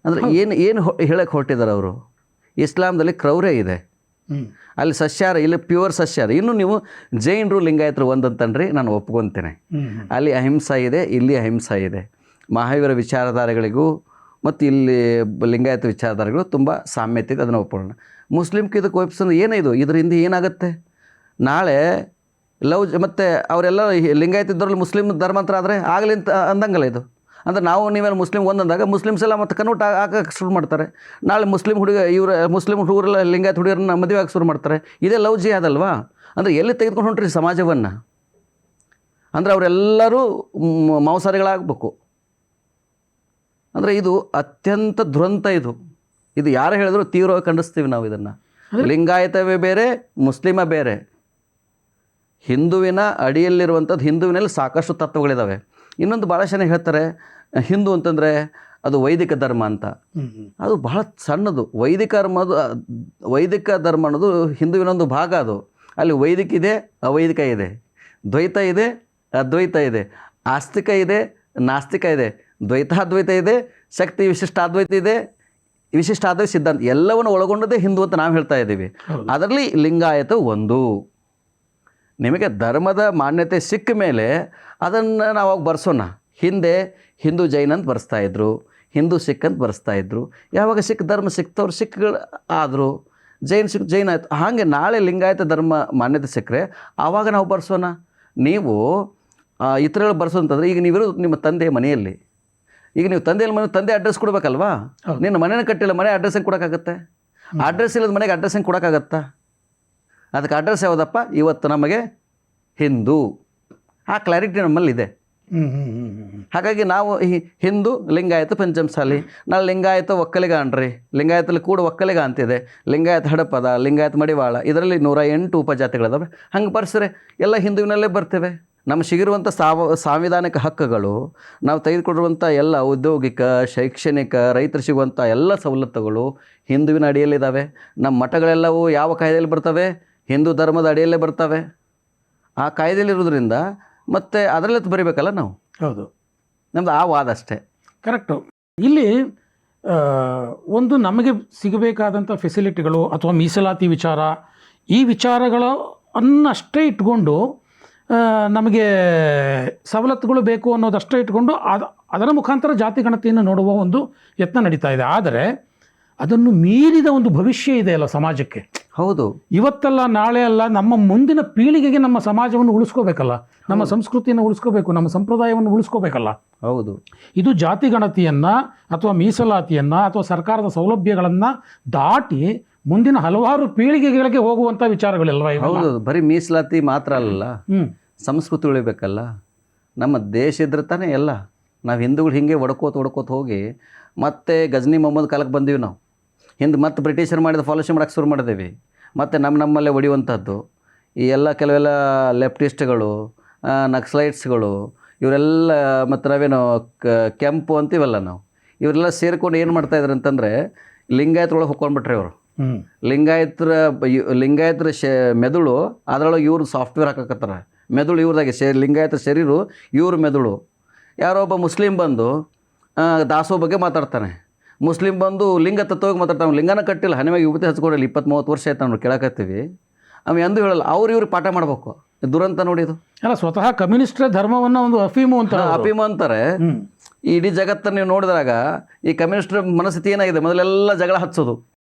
Speaker 2: ಅಂದರೆ ಏನು ಹೇಳಕ್ಕೆ ಹೊರಟಿದ್ದಾರೆ ಅವರು? ಇಸ್ಲಾಂದಲ್ಲಿ ಕ್ರೌರ್ಯ ಇದೆ, ಅಲ್ಲಿ ಸಸ್ಯಾಹಾರ, ಇಲ್ಲಿ ಪ್ಯೂರ್ ಸಸ್ಯಾಹಾರ. ಇನ್ನು ನೀವು ಜೈನರು ಲಿಂಗಾಯತರು ಒಂದಂತನ್ರಿ, ನಾನು ಒಪ್ಕೊತೇನೆ. ಅಲ್ಲಿ ಅಹಿಂಸಾ ಇದೆ, ಇಲ್ಲಿ ಅಹಿಂಸಾ ಇದೆ. ಮಹಾವೀರ ವಿಚಾರಧಾರೆಗಳಿಗೂ ಮತ್ತು ಇಲ್ಲಿ ಲಿಂಗಾಯತ ವಿಚಾರಧಾರೆಗಳು ತುಂಬ ಸಾಮ್ಯತೆ ಇದೆ, ಅದನ್ನು ಒಪ್ಕೊಳ್ಳೋಣ. ಮುಸ್ಲಿಮ್ಗೆ ಇದಕ್ಕೆ ಒಪ್ಪಿಸೋದು ಏನಿದು? ಇದರಿಂದ ಏನಾಗುತ್ತೆ? ನಾಳೆ ಮತ್ತು ಅವರೆಲ್ಲ ಲಿಂಗಾಯತ ಇದ್ದವ್ರಲ್ಲಿ ಮುಸ್ಲಿಮ್ ಧರ್ಮಾಂತರ ಆದರೆ ಆಗಲಿ ಅಂತ ಅಂದಂಗಲ್ಲ ಇದು. ಅಂದರೆ ನಾವು ನೀವೆಲ್ಲ ಮುಸ್ಲಿಮ್ ಒಂದಂದಾಗ ಮುಸ್ಲಿಮ್ಸ್ ಎಲ್ಲ ಮತ್ತು ಕನ್ವರ್ಟ್ ಹಾಕಕ್ಕೆ ಶುರು ಮಾಡ್ತಾರೆ. ನಾಳೆ ಮುಸ್ಲಿಮ್ ಹುಡುಗರೆಲ್ಲ ಲಿಂಗಾಯತ ಹುಡುಗರನ್ನ ಮದುವೆ ಆಗಿ ಶುರು ಮಾಡ್ತಾರೆ. ಇದೇ ಲವ್ ಜಿ ಅದಲ್ವಾ? ಅಂದರೆ ಎಲ್ಲಿ ತೆಗೆದುಕೊಂಡು ಹೊಂಟ್ರಿ ಸಮಾಜವನ್ನು? ಅಂದರೆ ಅವರೆಲ್ಲರೂ ಮಾಂಸಾಹಾರಿಗಳಾಗಬೇಕು. ಅಂದರೆ ಇದು ಅತ್ಯಂತ ದುರಂತ. ಇದು ಯಾರು ಹೇಳಿದ್ರು ತೀವ್ರವಾಗಿ ಖಂಡಿಸ್ತೀವಿ ನಾವು ಇದನ್ನು. ಲಿಂಗಾಯತವೇ ಬೇರೆ, ಮುಸ್ಲಿಮ ಬೇರೆ. ಹಿಂದುವಿನ ಅಡಿಯಲ್ಲಿರುವಂಥದ್ದು, ಹಿಂದುವಿನಲ್ಲಿ ಸಾಕಷ್ಟು ತತ್ವಗಳಿದ್ದಾವೆ. ಇನ್ನೊಂದು ಭಾಳ ಜನ ಹೇಳ್ತಾರೆ ಹಿಂದೂ ಅಂತಂದರೆ ಅದು ವೈದಿಕ ಧರ್ಮ ಅಂತ. ಅದು ಬಹಳ ಸಣ್ಣದು. ವೈದಿಕ ಧರ್ಮ ಅನ್ನೋದು ಹಿಂದುವಿನೊಂದು ಭಾಗ. ಅದು ಅಲ್ಲಿ ವೈದಿಕ ಇದೆ, ಅವೈದಿಕ ಇದೆ, ದ್ವೈತ ಇದೆ, ಅದ್ವೈತ ಇದೆ, ಆಸ್ತಿಕ ಇದೆ, ನಾಸ್ತಿಕ ಇದೆ, ದ್ವೈತಾದ್ವೈತ ಇದೆ, ಶಕ್ತಿ ವಿಶಿಷ್ಟಾದ್ವೈತ ಇದೆ, ವಿಶಿಷ್ಟಾದ್ವೈತ ಸಿದ್ಧಾಂತ ಎಲ್ಲವನ್ನು ಒಳಗೊಂಡದೇ ಹಿಂದೂ ಅಂತ ನಾವು ಹೇಳ್ತಾ ಇದ್ದೀವಿ. ಅದರಲ್ಲಿ ಲಿಂಗಾಯತ ಒಂದು. ನಿಮಗೆ ಧರ್ಮದ ಮಾನ್ಯತೆ ಸಿಕ್ಕ ಮೇಲೆ ಅದನ್ನು ನಾವು ಬರ್ಸೋಣ. ಹಿಂದೆ ಹಿಂದೂ ಜೈನ್ ಅಂತ ಬರೆಸ್ತಾ ಇದ್ರು, ಹಿಂದೂ ಸಿಖ್ ಅಂತ ಬರೆಸ್ತಾ ಇದ್ರು. ಯಾವಾಗ ಸಿಖ್ ಧರ್ಮ ಸಿಕ್ತವ್ರು ಸಿಖ್ಗಳು ಆದರು, ಜೈನ್ ಆಯಿತು. ಹಾಗೆ ನಾಳೆ ಲಿಂಗಾಯತ ಧರ್ಮ ಮಾನ್ಯತೆ ಸಿಕ್ಕರೆ ಆವಾಗ ನಾವು ಬರ್ಸೋಣ. ನೀವು ಇತರಗಳು ಬರ್ಸೋಂತಂದ್ರೆ ಈಗ ನೀವಿರೋದು ನಿಮ್ಮ ತಂದೆ ಮನೆಯಲ್ಲಿ. ಈಗ ನೀವು ತಂದೆ ಅಡ್ರೆಸ್ ಕೊಡಬೇಕಲ್ವಾ? ನಿನ್ನ ಮನೇನ ಕಟ್ಟಿಲ್ಲ, ಮನೆ ಅಡ್ರೆಸ್ ಹೆಂಗೆ ಕೊಡೋಕ್ಕಾಗತ್ತೆ? ಅಡ್ರೆಸ್ ಇಲ್ಲದ ಮನೆಗೆ ಅಡ್ರೆಸ್ ಹೆಂಗೆ ಕೊಡೋಕ್ಕಾಗತ್ತಾ? ಅದಕ್ಕೆ ಅಡ್ರೆಸ್ ಯಾವುದಪ್ಪ? ಇವತ್ತು ನಮಗೆ ಹಿಂದೂ. ಆ ಕ್ಲಾರಿಟಿ ನಮ್ಮಲ್ಲಿದೆ. ಹಾಗಾಗಿ ನಾವು ಹಿಂದೂ ಲಿಂಗಾಯತ ಪಂಚಮಸಾಲಿ, ನಾಳೆ ಲಿಂಗಾಯತ ಒಕ್ಕಲಿಗ ಅನ್ರಿ, ಲಿಂಗಾಯತಲ್ಲಿ ಕೂಡ ಒಕ್ಕಲಿಗ ಅಂತಿದೆ, ಲಿಂಗಾಯತ ಹಡಪದ, ಲಿಂಗಾಯತ ಮಡಿವಾಳ, ಇದರಲ್ಲಿ 108 ಉಪಜಾತಿಗಳಿದಾವೆ. ಹಂಗೆ ಬರ್ಸ್ರೆ ಎಲ್ಲ ಹಿಂದುವಿನಲ್ಲೇ ಬರ್ತೇವೆ. ನಮ್ಮ ಸಿಗಿರುವಂಥ ಸಾಂವಿಧಾನಿಕ ಹಕ್ಕುಗಳು, ನಾವು ತೆಗೆದುಕೊಂಡಿರುವಂಥ ಎಲ್ಲ ಔದ್ಯೋಗಿಕ, ಶೈಕ್ಷಣಿಕ, ರೈತರು ಸಿಗುವಂಥ ಎಲ್ಲ ಸವಲತ್ತುಗಳು ಹಿಂದುವಿನ ಅಡಿಯಲ್ಲಿದ್ದಾವೆ. ನಮ್ಮ ಮಠಗಳೆಲ್ಲವೂ ಯಾವ ಕಾಯ್ದೆಯಲ್ಲಿ ಬರ್ತವೆ? ಹಿಂದೂ ಧರ್ಮದ ಅಡಿಯಲ್ಲೇ ಬರ್ತವೆ. ಆ ಕಾಯ್ದೆಯಲ್ಲಿರೋದ್ರಿಂದ ಮತ್ತು ಅದರಲ್ಲೇ ಬರೀಬೇಕಲ್ಲ ನಾವು.
Speaker 1: ಹೌದು,
Speaker 2: ನಮ್ಮದು ಆ ವಾದ ಅಷ್ಟೇ.
Speaker 1: ಕರೆಕ್ಟು. ಇಲ್ಲಿ ಒಂದು ನಮಗೆ ಸಿಗಬೇಕಾದಂಥ ಫೆಸಿಲಿಟಿಗಳು ಅಥವಾ ಮೀಸಲಾತಿ ವಿಚಾರ, ಈ ವಿಚಾರಗಳನ್ನಷ್ಟೇ ಇಟ್ಕೊಂಡು ನಮಗೆ ಸವಲತ್ತುಗಳು ಬೇಕು ಅನ್ನೋದಷ್ಟೇ ಇಟ್ಕೊಂಡು ಅದರ ಮುಖಾಂತರ ಜಾತಿ ಗಣತಿಯನ್ನು ನೋಡುವ ಒಂದು ಯತ್ನ ನಡೀತಾ ಇದೆ. ಆದರೆ ಅದನ್ನು ಮೀರಿದ ಒಂದು ಭವಿಷ್ಯ ಇದೆ ಅಲ್ಲ ಸಮಾಜಕ್ಕೆ.
Speaker 2: ಹೌದು,
Speaker 1: ಇವತ್ತಲ್ಲ ನಾಳೆ ಅಲ್ಲ, ನಮ್ಮ ಮುಂದಿನ ಪೀಳಿಗೆಗೆ ನಮ್ಮ ಸಮಾಜವನ್ನು ಉಳಿಸ್ಕೋಬೇಕಲ್ಲ, ನಮ್ಮ ಸಂಸ್ಕೃತಿಯನ್ನು ಉಳಿಸ್ಕೋಬೇಕು, ನಮ್ಮ ಸಂಪ್ರದಾಯವನ್ನು ಉಳಿಸ್ಕೋಬೇಕಲ್ಲ.
Speaker 2: ಹೌದು, ಇದು
Speaker 1: ಜಾತಿ ಗಣತಿಯನ್ನು ಅಥವಾ ಮೀಸಲಾತಿಯನ್ನು ಅಥವಾ ಸರ್ಕಾರದ ಸೌಲಭ್ಯಗಳನ್ನು ದಾಟಿ ಮುಂದಿನ ಹಲವಾರು ಪೀಳಿಗೆಗಳಿಗೆ ಹೋಗುವಂಥ ವಿಚಾರಗಳೆಲ್ವ?
Speaker 2: ಹೌದು, ಬರೀ ಮೀಸಲಾತಿ ಮಾತ್ರ ಅಲ್ಲ, ಸಂಸ್ಕೃತಿ ಉಳಿಬೇಕಲ್ಲ. ನಮ್ಮ ದೇಶ ಇದ್ರೆ ತಾನೇ ಎಲ್ಲ. ನಾವು ಹಿಂದೂಗಳು ಹಿಂಗೆ ಒಡ್ಕೋತ ಹೋಗಿ ಮತ್ತೆ ಗಜ್ನಿ ಮೊಹಮ್ಮದ್ ಕಾಲಕ್ಕೆ ಬಂದೀವಿ ನಾವು. ಹಿಂದೆ ಮತ್ತೆ ಬ್ರಿಟಿಷರು ಮಾಡಿದ ಫಾಲೋಶಿ ಮಾಡೋಕ್ಕೆ ಶುರು ಮಾಡಿದೇವಿ. ಮತ್ತು ನಮ್ಮಲ್ಲೇ ಹೊಡಿಯುವಂಥದ್ದು ಈ ಎಲ್ಲ ಕೆಲವೆಲ್ಲ ಲೆಫ್ಟಿಸ್ಟ್ಗಳು, ನಕ್ಸಲೈಟ್ಸ್ಗಳು, ಇವರೆಲ್ಲ ಮತ್ತು ನಾವೇನು ಕೆಂಪು ಅಂತೀವಲ್ಲ ನಾವು, ಇವರೆಲ್ಲ ಸೇರಿಕೊಂಡು ಏನು ಮಾಡ್ತಾಯಿದ್ರು ಅಂತಂದರೆ ಲಿಂಗಾಯತರೊಳಗೆ ಹೊಕ್ಕೊಂಡ್ಬಿಟ್ರೆ ಅವರು. ಲಿಂಗಾಯತರ ಮೆದುಳು ಅದರೊಳಗೆ ಇವರು ಸಾಫ್ಟ್ವೇರ್ ಹಾಕಕತ್ತಾರೆ. ಮೆದುಳು ಇವ್ರದಾಗೆ ಲಿಂಗಾಯತರ ಶರೀರ ಇವ್ರ ಮೆದುಳು. ಯಾರೋ ಒಬ್ಬ ಮುಸ್ಲಿಂ ಬಂದು ದಾಸೋ ಬಗ್ಗೆ ಮಾತಾಡ್ತಾನೆ, ಮುಸ್ಲಿಂ ಬಂದು ಲಿಂಗ ತತ್ವವಾಗಿ ಮಾತಾಡ್ತಾನೆ. ಲಿಂಗನ ಕಟ್ಟಿಲ್ಲ, ಹನಿವಾಗಿ ಯುವತಿ ಹಚ್ಕೊಂಡಿಲ್ಲ, 20-30 ವರ್ಷ ಆಯ್ತು ನಾವು ಕೇಳಕತ್ತೀವಿ. ಅವ ಎಂದೂ ಹೇಳಲ್ಲ. ಇವ್ರಿಗೆ ಪಾಠ ಮಾಡಬೇಕು. ದುರಂತ ನೋಡಿ ಇದು.
Speaker 1: ಅಲ್ಲ, ಸ್ವತಃ ಕಮ್ಯುನಿಸ್ಟ್ರ ಧರ್ಮವನ್ನು ಒಂದು ಅಫೀಮು
Speaker 2: ಅಂತಾರೆ. ಇಡೀ ಜಗತ್ತನ್ನು ನೀವು ನೋಡಿದಾಗ ಈ ಕಮ್ಯುನಿಸ್ಟ್ರ ಮನಸ್ಥಿತಿ ಏನಾಗಿದೆ? ಮೊದಲೆಲ್ಲ ಜಗಳ ಹಚ್ಚೋದು,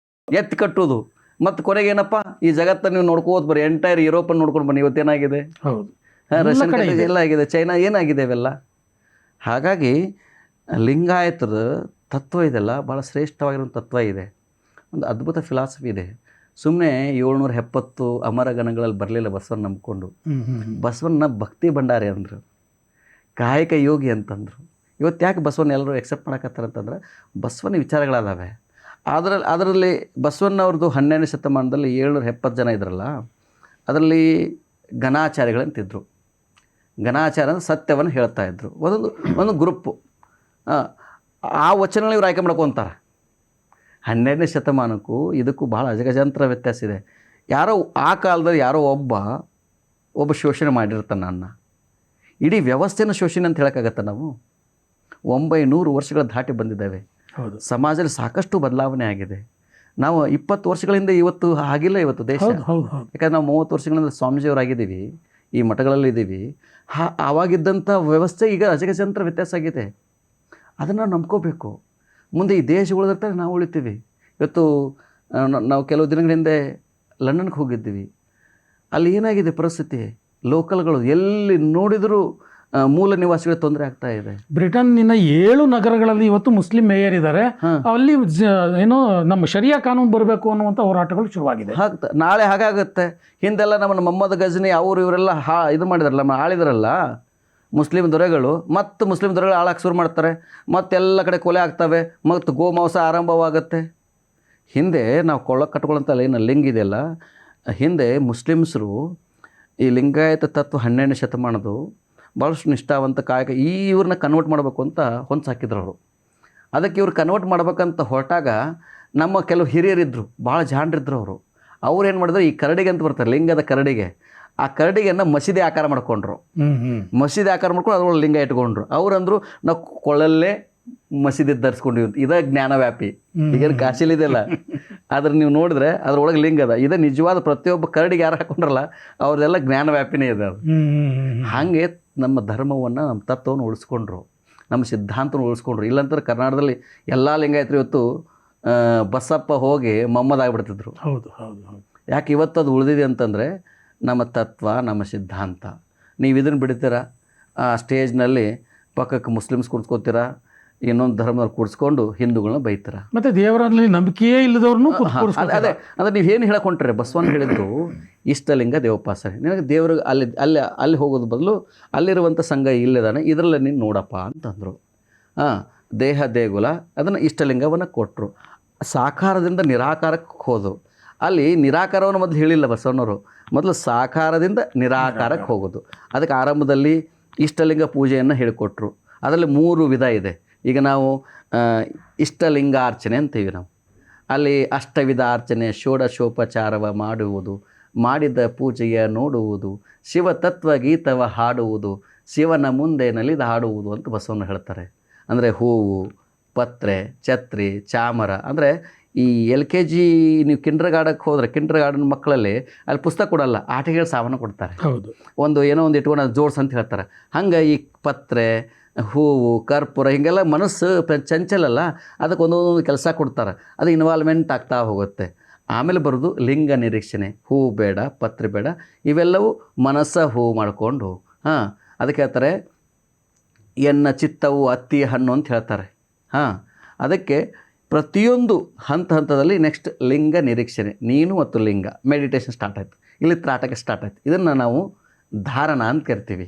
Speaker 2: ಎತ್ತಿ ಕಟ್ಟೋದು, ಮತ್ತು ಕೊನೆಗೆ ಏನಪ್ಪ, ಈ ಜಗತ್ತನ್ನು ನೀವು ನೋಡ್ಕೋದು ಬರೀ ಎಂಟೈರ್ ಯುರೋಪನ್ನು ನೋಡ್ಕೊಂಡು ಬನ್ನಿ. ಇವತ್ತೇನಾಗಿದೆ? ರಷ್ಯನ್ ಎಲ್ಲ ಆಗಿದೆ, ಚೈನಾ ಏನಾಗಿದೆ ಇವೆಲ್ಲ. ಹಾಗಾಗಿ ಲಿಂಗಾಯತದ ತತ್ವ ಇದೆಲ್ಲ ಭಾಳ ಶ್ರೇಷ್ಠವಾಗಿರೋ ತತ್ವ ಇದೆ. ಒಂದು ಅದ್ಭುತ ಫಿಲಾಸಫಿ ಇದೆ. ಸುಮ್ಮನೆ 770 ಅಮರ ಗಣಗಳಲ್ಲಿ ಬರಲಿಲ್ಲ ಬಸವಣ್ಣ ನಂಬ್ಕೊಂಡು. ಬಸವಣ್ಣ ಭಕ್ತಿ ಭಂಡಾರಿ ಅಂದರು, ಕಾಯಕ ಯೋಗಿ ಅಂತಂದರು. ಇವತ್ತು ಯಾಕೆ ಬಸವಣ್ಣ ಎಲ್ಲರೂ ಎಕ್ಸೆಪ್ಟ್ ಮಾಡಕತ್ತಾರೆ ಅಂತಂದ್ರೆ ಬಸವಣ್ಣ ವಿಚಾರಗಳಾದಾವೆ. ಅದರಲ್ಲಿ ಬಸವಣ್ಣವ್ರದ್ದು 12ನೇ ಶತಮಾನದಲ್ಲಿ 770 ಜನ ಇದ್ರಲ್ಲ, ಅದರಲ್ಲಿ ಘನಾಚಾರ್ಯಗಳಂತಿದ್ರು. ಘನಾಚಾರ್ಯ ಅಂದರೆ ಸತ್ಯವನ್ನು ಹೇಳ್ತಾಯಿದ್ರು. ಒಂದು ಗ್ರೂಪು. ಆ ವಚನಗಳು ಇವ್ರು ಆಯ್ಕೆ ಮಾಡ್ಕೊತಾರೆ. 12ನೇ ಶತಮಾನಕ್ಕೂ ಇದಕ್ಕೂ ಭಾಳ ಅಜಗಜಾಂತರ ವ್ಯತ್ಯಾಸ ಇದೆ. ಆ ಕಾಲದಲ್ಲಿ ಯಾರೋ ಒಬ್ಬ ಶೋಷಣೆ ಮಾಡಿರ್ತಾನೆ ನನ್ನ. ಇಡೀ ವ್ಯವಸ್ಥೆನ ಶೋಷಣೆ ಅಂತ ಹೇಳೋಕ್ಕಾಗತ್ತೆ ನಾವು? 900 ವರ್ಷಗಳ ದಾಟಿ ಬಂದಿದ್ದಾವೆ.
Speaker 1: ಹೌದು,
Speaker 2: ಸಮಾಜದಲ್ಲಿ ಸಾಕಷ್ಟು ಬದಲಾವಣೆ ಆಗಿದೆ. ನಾವು 20 ವರ್ಷಗಳಿಂದ ಇವತ್ತು ಆಗಿಲ್ಲ ಇವತ್ತು ದೇಶ. ಯಾಕಂದ್ರೆ ನಾವು 30 ವರ್ಷಗಳಿಂದ ಸ್ವಾಮೀಜಿಯವರಾಗಿದ್ದೀವಿ, ಈ ಮಠಗಳಲ್ಲಿ ಇದ್ದೀವಿ. ಆವಾಗಿದ್ದಂಥ ವ್ಯವಸ್ಥೆ ಈಗ ಅಜಗಜಾಂತರ ವ್ಯತ್ಯಾಸ ಆಗಿದೆ. ಅದನ್ನು ನಾವು ನಂಬ್ಕೋಬೇಕು. ಮುಂದೆ ಈ ದೇಶ ಉಳಿದಿರ್ತಾರೆ, ನಾವು ಉಳಿತೀವಿ. ಇವತ್ತು ನಾವು ಕೆಲವು ದಿನಗಳ ಹಿಂದೆ ಲಂಡನ್ಗೆ ಹೋಗಿದ್ದೀವಿ. ಅಲ್ಲಿ ಏನಾಗಿದೆ ಪರಿಸ್ಥಿತಿ? ಲೋಕಲ್ಗಳು ಎಲ್ಲಿ ನೋಡಿದರೂ ಮೂಲ ನಿವಾಸಿಗಳ ತೊಂದರೆ ಆಗ್ತಾ ಇದೆ.
Speaker 1: ಬ್ರಿಟನ್ನಿನ 7 ನಗರಗಳಲ್ಲಿ ಇವತ್ತು ಮುಸ್ಲಿಂ ಮೇಯರ್ ಇದ್ದಾರೆ. ಅಲ್ಲಿ ಏನೋ ನಮ್ಮ ಶರಿಯಾ ಕಾನೂನು ಬರಬೇಕು ಅನ್ನುವಂಥ ಹೋರಾಟಗಳು ಶುರುವಾಗಿದೆ.
Speaker 2: ನಾಳೆ ಹಾಗಾಗುತ್ತೆ. ಹಿಂದೆಲ್ಲ ನಮ್ಮನ್ನು ಮೊಹಮ್ಮದ್ ಗಜ್ನಿ ಇವರೆಲ್ಲ ಇದು ಮಾಡಿದಾರಲ್ಲ, ನಮ್ಮ ಆಳಿದ್ರಲ್ಲ ಮುಸ್ಲಿಂ ದೊರೆಗಳು. ಮತ್ತು ಮುಸ್ಲಿಂ ದೊರೆಗಳು ಹಾಳಾಗಿ ಶುರು ಮಾಡ್ತಾರೆ. ಮತ್ತೆಲ್ಲ ಕಡೆ ಕೊಲೆ ಆಗ್ತವೆ, ಮತ್ತು ಗೋಮಾಂಸ ಆರಂಭವಾಗುತ್ತೆ. ಹಿಂದೆ ನಾವು ಕಟ್ಕೊಳ್ಳೋಂಥ ಏನು ಲಿಂಗ ಇದೆಯಲ್ಲ, ಹಿಂದೆ ಮುಸ್ಲಿಮ್ಸರು ಈ ಲಿಂಗಾಯತ ತತ್ವ 12ನೇ ಶತಮಾನದ್ದು ಭಾಳಷ್ಟು ನಿಷ್ಠಾವಂತ ಕಾಯಕ ಇವ್ರನ್ನ ಕನ್ವರ್ಟ್ ಮಾಡಬೇಕು ಅಂತ ಹೊಂಚು ಹಾಕಿದ್ರು ಅವರು. ಅದಕ್ಕೆ ಇವ್ರು ಕನ್ವರ್ಟ್ ಮಾಡ್ಬೇಕಂತ ಹೊರಟಾಗ ನಮ್ಮ ಕೆಲವು ಹಿರಿಯರಿದ್ದರು, ಭಾಳ ಜಾಣರಿದ್ರು ಅವರು. ಅವ್ರು ಏನು ಮಾಡಿದ್ರು, ಈ ಕರಡಿಗೆ ಅಂತ ಬರ್ತಾರೆ, ಲಿಂಗದ ಕರಡಿಗೆ, ಆ ಕರಡಿಗೆಯನ್ನು ಮಸೀದಿ ಆಕಾರ ಮಾಡ್ಕೊಂಡ್ರು. ಮಸೀದಿ ಆಕಾರ ಮಾಡ್ಕೊಂಡು ಅದ್ರೊಳಗೆ ಲಿಂಗ ಇಟ್ಕೊಂಡ್ರು. ಅವ್ರಂದ್ರು ನಾವು ಕೊಳ್ಳಲ್ಲೇ ಮಸೀದಿ ಧರಿಸ್ಕೊಂಡಿವಿ, ಇದೇ ಜ್ಞಾನವ್ಯಾಪಿ. ಈಗೇನು ಕಾಶಿಲಿದೆಯಲ್ಲ, ಆದ್ರೆ ನೀವು ನೋಡಿದ್ರೆ ಅದ್ರೊಳಗೆ ಲಿಂಗ ಅದ. ಇದೇ ನಿಜವಾದ ಪ್ರತಿಯೊಬ್ಬ ಕರಡಿಗೆ ಯಾರು ಹಾಕೊಂಡ್ರಲ್ಲ ಅವ್ರದ್ದೆಲ್ಲ ಜ್ಞಾನವ್ಯಾಪಿನೇ ಇದೆ ಅದು. ಹಾಗೆ ನಮ್ಮ ಧರ್ಮವನ್ನು, ನಮ್ಮ ತತ್ವವನ್ನು ಉಳಿಸ್ಕೊಂಡ್ರು, ನಮ್ಮ ಸಿದ್ಧಾಂತವನ್ನು ಉಳಿಸ್ಕೊಂಡ್ರು. ಇಲ್ಲಾಂತಾರೆ ಕರ್ನಾಟಕದಲ್ಲಿ ಎಲ್ಲ ಲಿಂಗಾಯತರು ಇವತ್ತು ಬಸಪ್ಪ ಹೋಗಿ ಮೊಹಮ್ಮದ್ ಆಗಿಬಿಡ್ತಿದ್ರು.
Speaker 1: ಹೌದು ಹೌದು ಹೌದು.
Speaker 2: ಯಾಕೆ ಇವತ್ತು ಅದು ಉಳಿದಿದೆ ಅಂತಂದರೆ ನಮ್ಮ ತತ್ವ, ನಮ್ಮ ಸಿದ್ಧಾಂತ. ನೀವು ಇದನ್ನು ಬಿಡ್ತೀರಾ, ಆ ಸ್ಟೇಜ್ನಲ್ಲಿ ಪಕ್ಕಕ್ಕೆ ಮುಸ್ಲಿಮ್ಸ್ ಕೂಡ್ಸ್ಕೊತೀರಾ, ಇನ್ನೊಂದು ಧರ್ಮದವ್ರು ಕೂಡಿಸ್ಕೊಂಡು ಹಿಂದೂಗಳನ್ನ ಬೈತೀರ.
Speaker 1: ಮತ್ತು ದೇವರಲ್ಲಿ ನಂಬಿಕೆಯೇ ಇಲ್ಲದವ್ರನ್ನೂ
Speaker 2: ಅದೇ ಅಂದರೆ ನೀವು ಏನು ಹೇಳಕೊಂಡ್ರೆ, ಬಸವಣ್ಣ ಹೇಳಿದ್ದು ಇಷ್ಟಲಿಂಗ ದೇವೋಪಾಸನೆ. ನಿನಗೆ ದೇವ್ರಿಗೆ ಅಲ್ಲಿ ಹೋಗೋದು ಬದಲು ಅಲ್ಲಿರುವಂಥ ಸಂಘ ಇಲ್ಲದಾನೆ, ಇದರಲ್ಲೇ ನೀನು ನೋಡಪ್ಪ ಅಂತಂದರು. ದೇಹ ದೇಗುಲ ಅದನ್ನು ಇಷ್ಟಲಿಂಗವನ್ನು ಕೊಟ್ಟರು. ಸಾಕಾರದಿಂದ ನಿರಾಕಾರಕ್ಕೆ ಹೋದವು. ಅಲ್ಲಿ ನಿರಾಕಾರವನ್ನು ಮೊದಲು ಹೇಳಿಲ್ಲ ಬಸವಣ್ಣವರು, ಮೊದಲು ಸಾಕಾರದಿಂದ ನಿರಾಕಾರಕ್ಕೆ ಹೋಗೋದು. ಅದಕ್ಕೆ ಆರಂಭದಲ್ಲಿ ಇಷ್ಟಲಿಂಗ ಪೂಜೆಯನ್ನು ಹೇಳಿಕೊಟ್ರು. ಅದರಲ್ಲಿ 3 ವಿಧ ಇದೆ. ಈಗ ನಾವು ಇಷ್ಟಲಿಂಗಾರ್ಚನೆ ಅಂತೀವಿ ನಾವು. ಅಲ್ಲಿ ಅಷ್ಟವಿಧ ಅರ್ಚನೆ, ಷೋಡಶೋಪಚಾರವ ಮಾಡುವುದು, ಮಾಡಿದ ಪೂಜೆಯ ನೋಡುವುದು, ಶಿವತತ್ವ ಗೀತವ ಹಾಡುವುದು, ಶಿವನ ಮುಂದೆ ನಲಿದು ಹಾಡುವುದು ಅಂತ ಬಸವಣ್ಣ ಹೇಳ್ತಾರೆ. ಅಂದರೆ ಹೂವು, ಪತ್ರೆ, ಛತ್ರಿ, ಚಾಮರ. ಅಂದರೆ ಈ LKG ನೀವು ಕಿಂಡರ್ ಗಾರ್ಡನ್ ಮಕ್ಕಳಲ್ಲಿ ಅಲ್ಲಿ ಪುಸ್ತಕ ಕೊಡಲ್ಲ, ಆಟಗಳ ಸಾಮಾನು ಕೊಡ್ತಾರೆ.
Speaker 1: ಹೌದು,
Speaker 2: ಒಂದು ಏನೋ ಒಂದು ಇಟ್ಕೊಂಡು ಜೋಡ್ಸ್ ಅಂತ ಹೇಳ್ತಾರೆ. ಹಂಗೆ ಈ ಪತ್ರೆ, ಹೂವು, ಕರ್ಪೂರ ಹೀಗೆಲ್ಲ ಮನಸ್ಸು ಚಂಚಲಲ್ಲ, ಅದಕ್ಕೆ ಒಂದೊಂದು ಕೆಲಸ ಕೊಡ್ತಾರೆ. ಅದು ಇನ್ವಾಲ್ವ್ಮೆಂಟ್ ಆಗ್ತಾ ಹೋಗುತ್ತೆ. ಆಮೇಲೆ ಬರೋದು ಲಿಂಗ ನಿರೀಕ್ಷಣೆ. ಹೂವು ಬೇಡ, ಪತ್ರೆ ಬೇಡ, ಇವೆಲ್ಲವೂ ಮನಸ್ಸ ಹೂವು ಮಾಡಿಕೊಂಡು ಅದಕ್ಕೆ ಹೇಳ್ತಾರೆ ಎನ್ನ ಚಿತ್ತವು ಅತ್ತಿ ಹಣ್ಣು ಅಂತ ಹೇಳ್ತಾರೆ. ಅದಕ್ಕೆ ಪ್ರತಿಯೊಂದು ಹಂತದಲ್ಲಿ ನೆಕ್ಸ್ಟ್ ಲಿಂಗ ನಿರೀಕ್ಷಣೆ, ನೀನು ಮತ್ತು ಲಿಂಗ ಮೆಡಿಟೇಷನ್ ಸ್ಟಾರ್ಟ್ ಆಯಿತು. ಇಲ್ಲಿ ತ್ರಾಟಕ ಸ್ಟಾರ್ಟ್ ಆಯಿತು. ಇದನ್ನು ನಾವು ಧಾರಣ ಅಂತ ಕರಿತೀವಿ.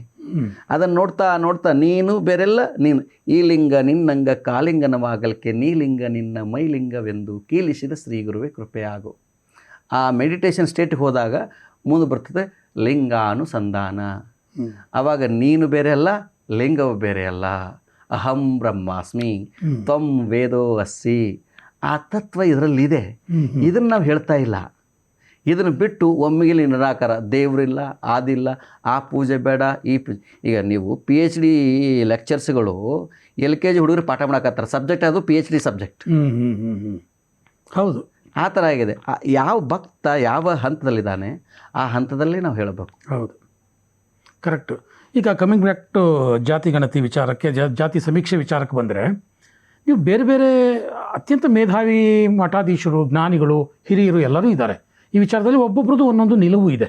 Speaker 2: ಅದನ್ನು ನೋಡ್ತಾ ನೋಡ್ತಾ ನೀನು ಬೇರೆಲ್ಲ, ನೀನು ಈ ಲಿಂಗ ನಿನ್ನಂಗ ಕಾಲಿಂಗನವಾಗಲಿಕ್ಕೆ ನೀಲಿಂಗ ನಿನ್ನ ಮೈಲಿಂಗವೆಂದು ಕೀಲಿಸಿದ ಶ್ರೀ ಗುರುವೇ ಕೃಪೆಯಾಗು. ಆ ಮೆಡಿಟೇಷನ್ ಸ್ಟೇಟ್ಗೆ ಹೋದಾಗ ಮುಂದೆ ಬರ್ತದೆ ಲಿಂಗಾನುಸಂಧಾನ. ಆವಾಗ ನೀನು ಬೇರೆ ಅಲ್ಲ, ಲಿಂಗವು ಬೇರೆ ಅಲ್ಲ. ಅಹಂ ಬ್ರಹ್ಮಾಸ್ಮಿ ತ್ವಂ ವೇದೋ ಅಸ್ಸಿ. ಆ ತತ್ವ ಇದರಲ್ಲಿದೆ. ಇದನ್ನು ನಾವು ಹೇಳ್ತಾ ಇಲ್ಲ. ಇದನ್ನು ಬಿಟ್ಟು ಒಮ್ಮೆಗೆ ನಿರಾಕಾರ, ದೇವರಿಲ್ಲ, ಆದಿಲ್ಲ, ಆ ಪೂಜೆ ಬೇಡ, ಈ ಪೂಜೆ. ಈಗ ನೀವು PhD ಲೆಕ್ಚರ್ಸ್ಗಳು LKG ಹುಡುಗರು ಪಾಠ ಮಾಡಕತ್ತಾರೆ. ಸಬ್ಜೆಕ್ಟ್ ಅದು PhD ಸಬ್ಜೆಕ್ಟ್.
Speaker 1: ಹೌದು,
Speaker 2: ಆ ಥರ ಆಗಿದೆ. ಯಾವ ಭಕ್ತ ಯಾವ ಹಂತದಲ್ಲಿದ್ದಾನೆ ಆ ಹಂತದಲ್ಲಿ ನಾವು ಹೇಳಬೇಕು.
Speaker 1: ಹೌದು, ಕರೆಕ್ಟು. ಈಗ ಕಮಿಂಗ್ ಬ್ಯಾಕ್ ಟು ಜಾತಿ ಗಣತಿ ವಿಚಾರಕ್ಕೆ, ಜಾತಿ ಸಮೀಕ್ಷೆ ವಿಚಾರಕ್ಕೆ ಬಂದರೆ, ನೀವು ಬೇರೆ ಬೇರೆ ಅತ್ಯಂತ ಮೇಧಾವಿ ಮಠಾಧೀಶರು, ಜ್ಞಾನಿಗಳು, ಹಿರಿಯರು ಎಲ್ಲರೂ ಇದ್ದಾರೆ. ಈ ವಿಚಾರದಲ್ಲಿ ಒಬ್ಬೊಬ್ರದ್ದು ಒಂದೊಂದು ನಿಲುವು ಇದೆ.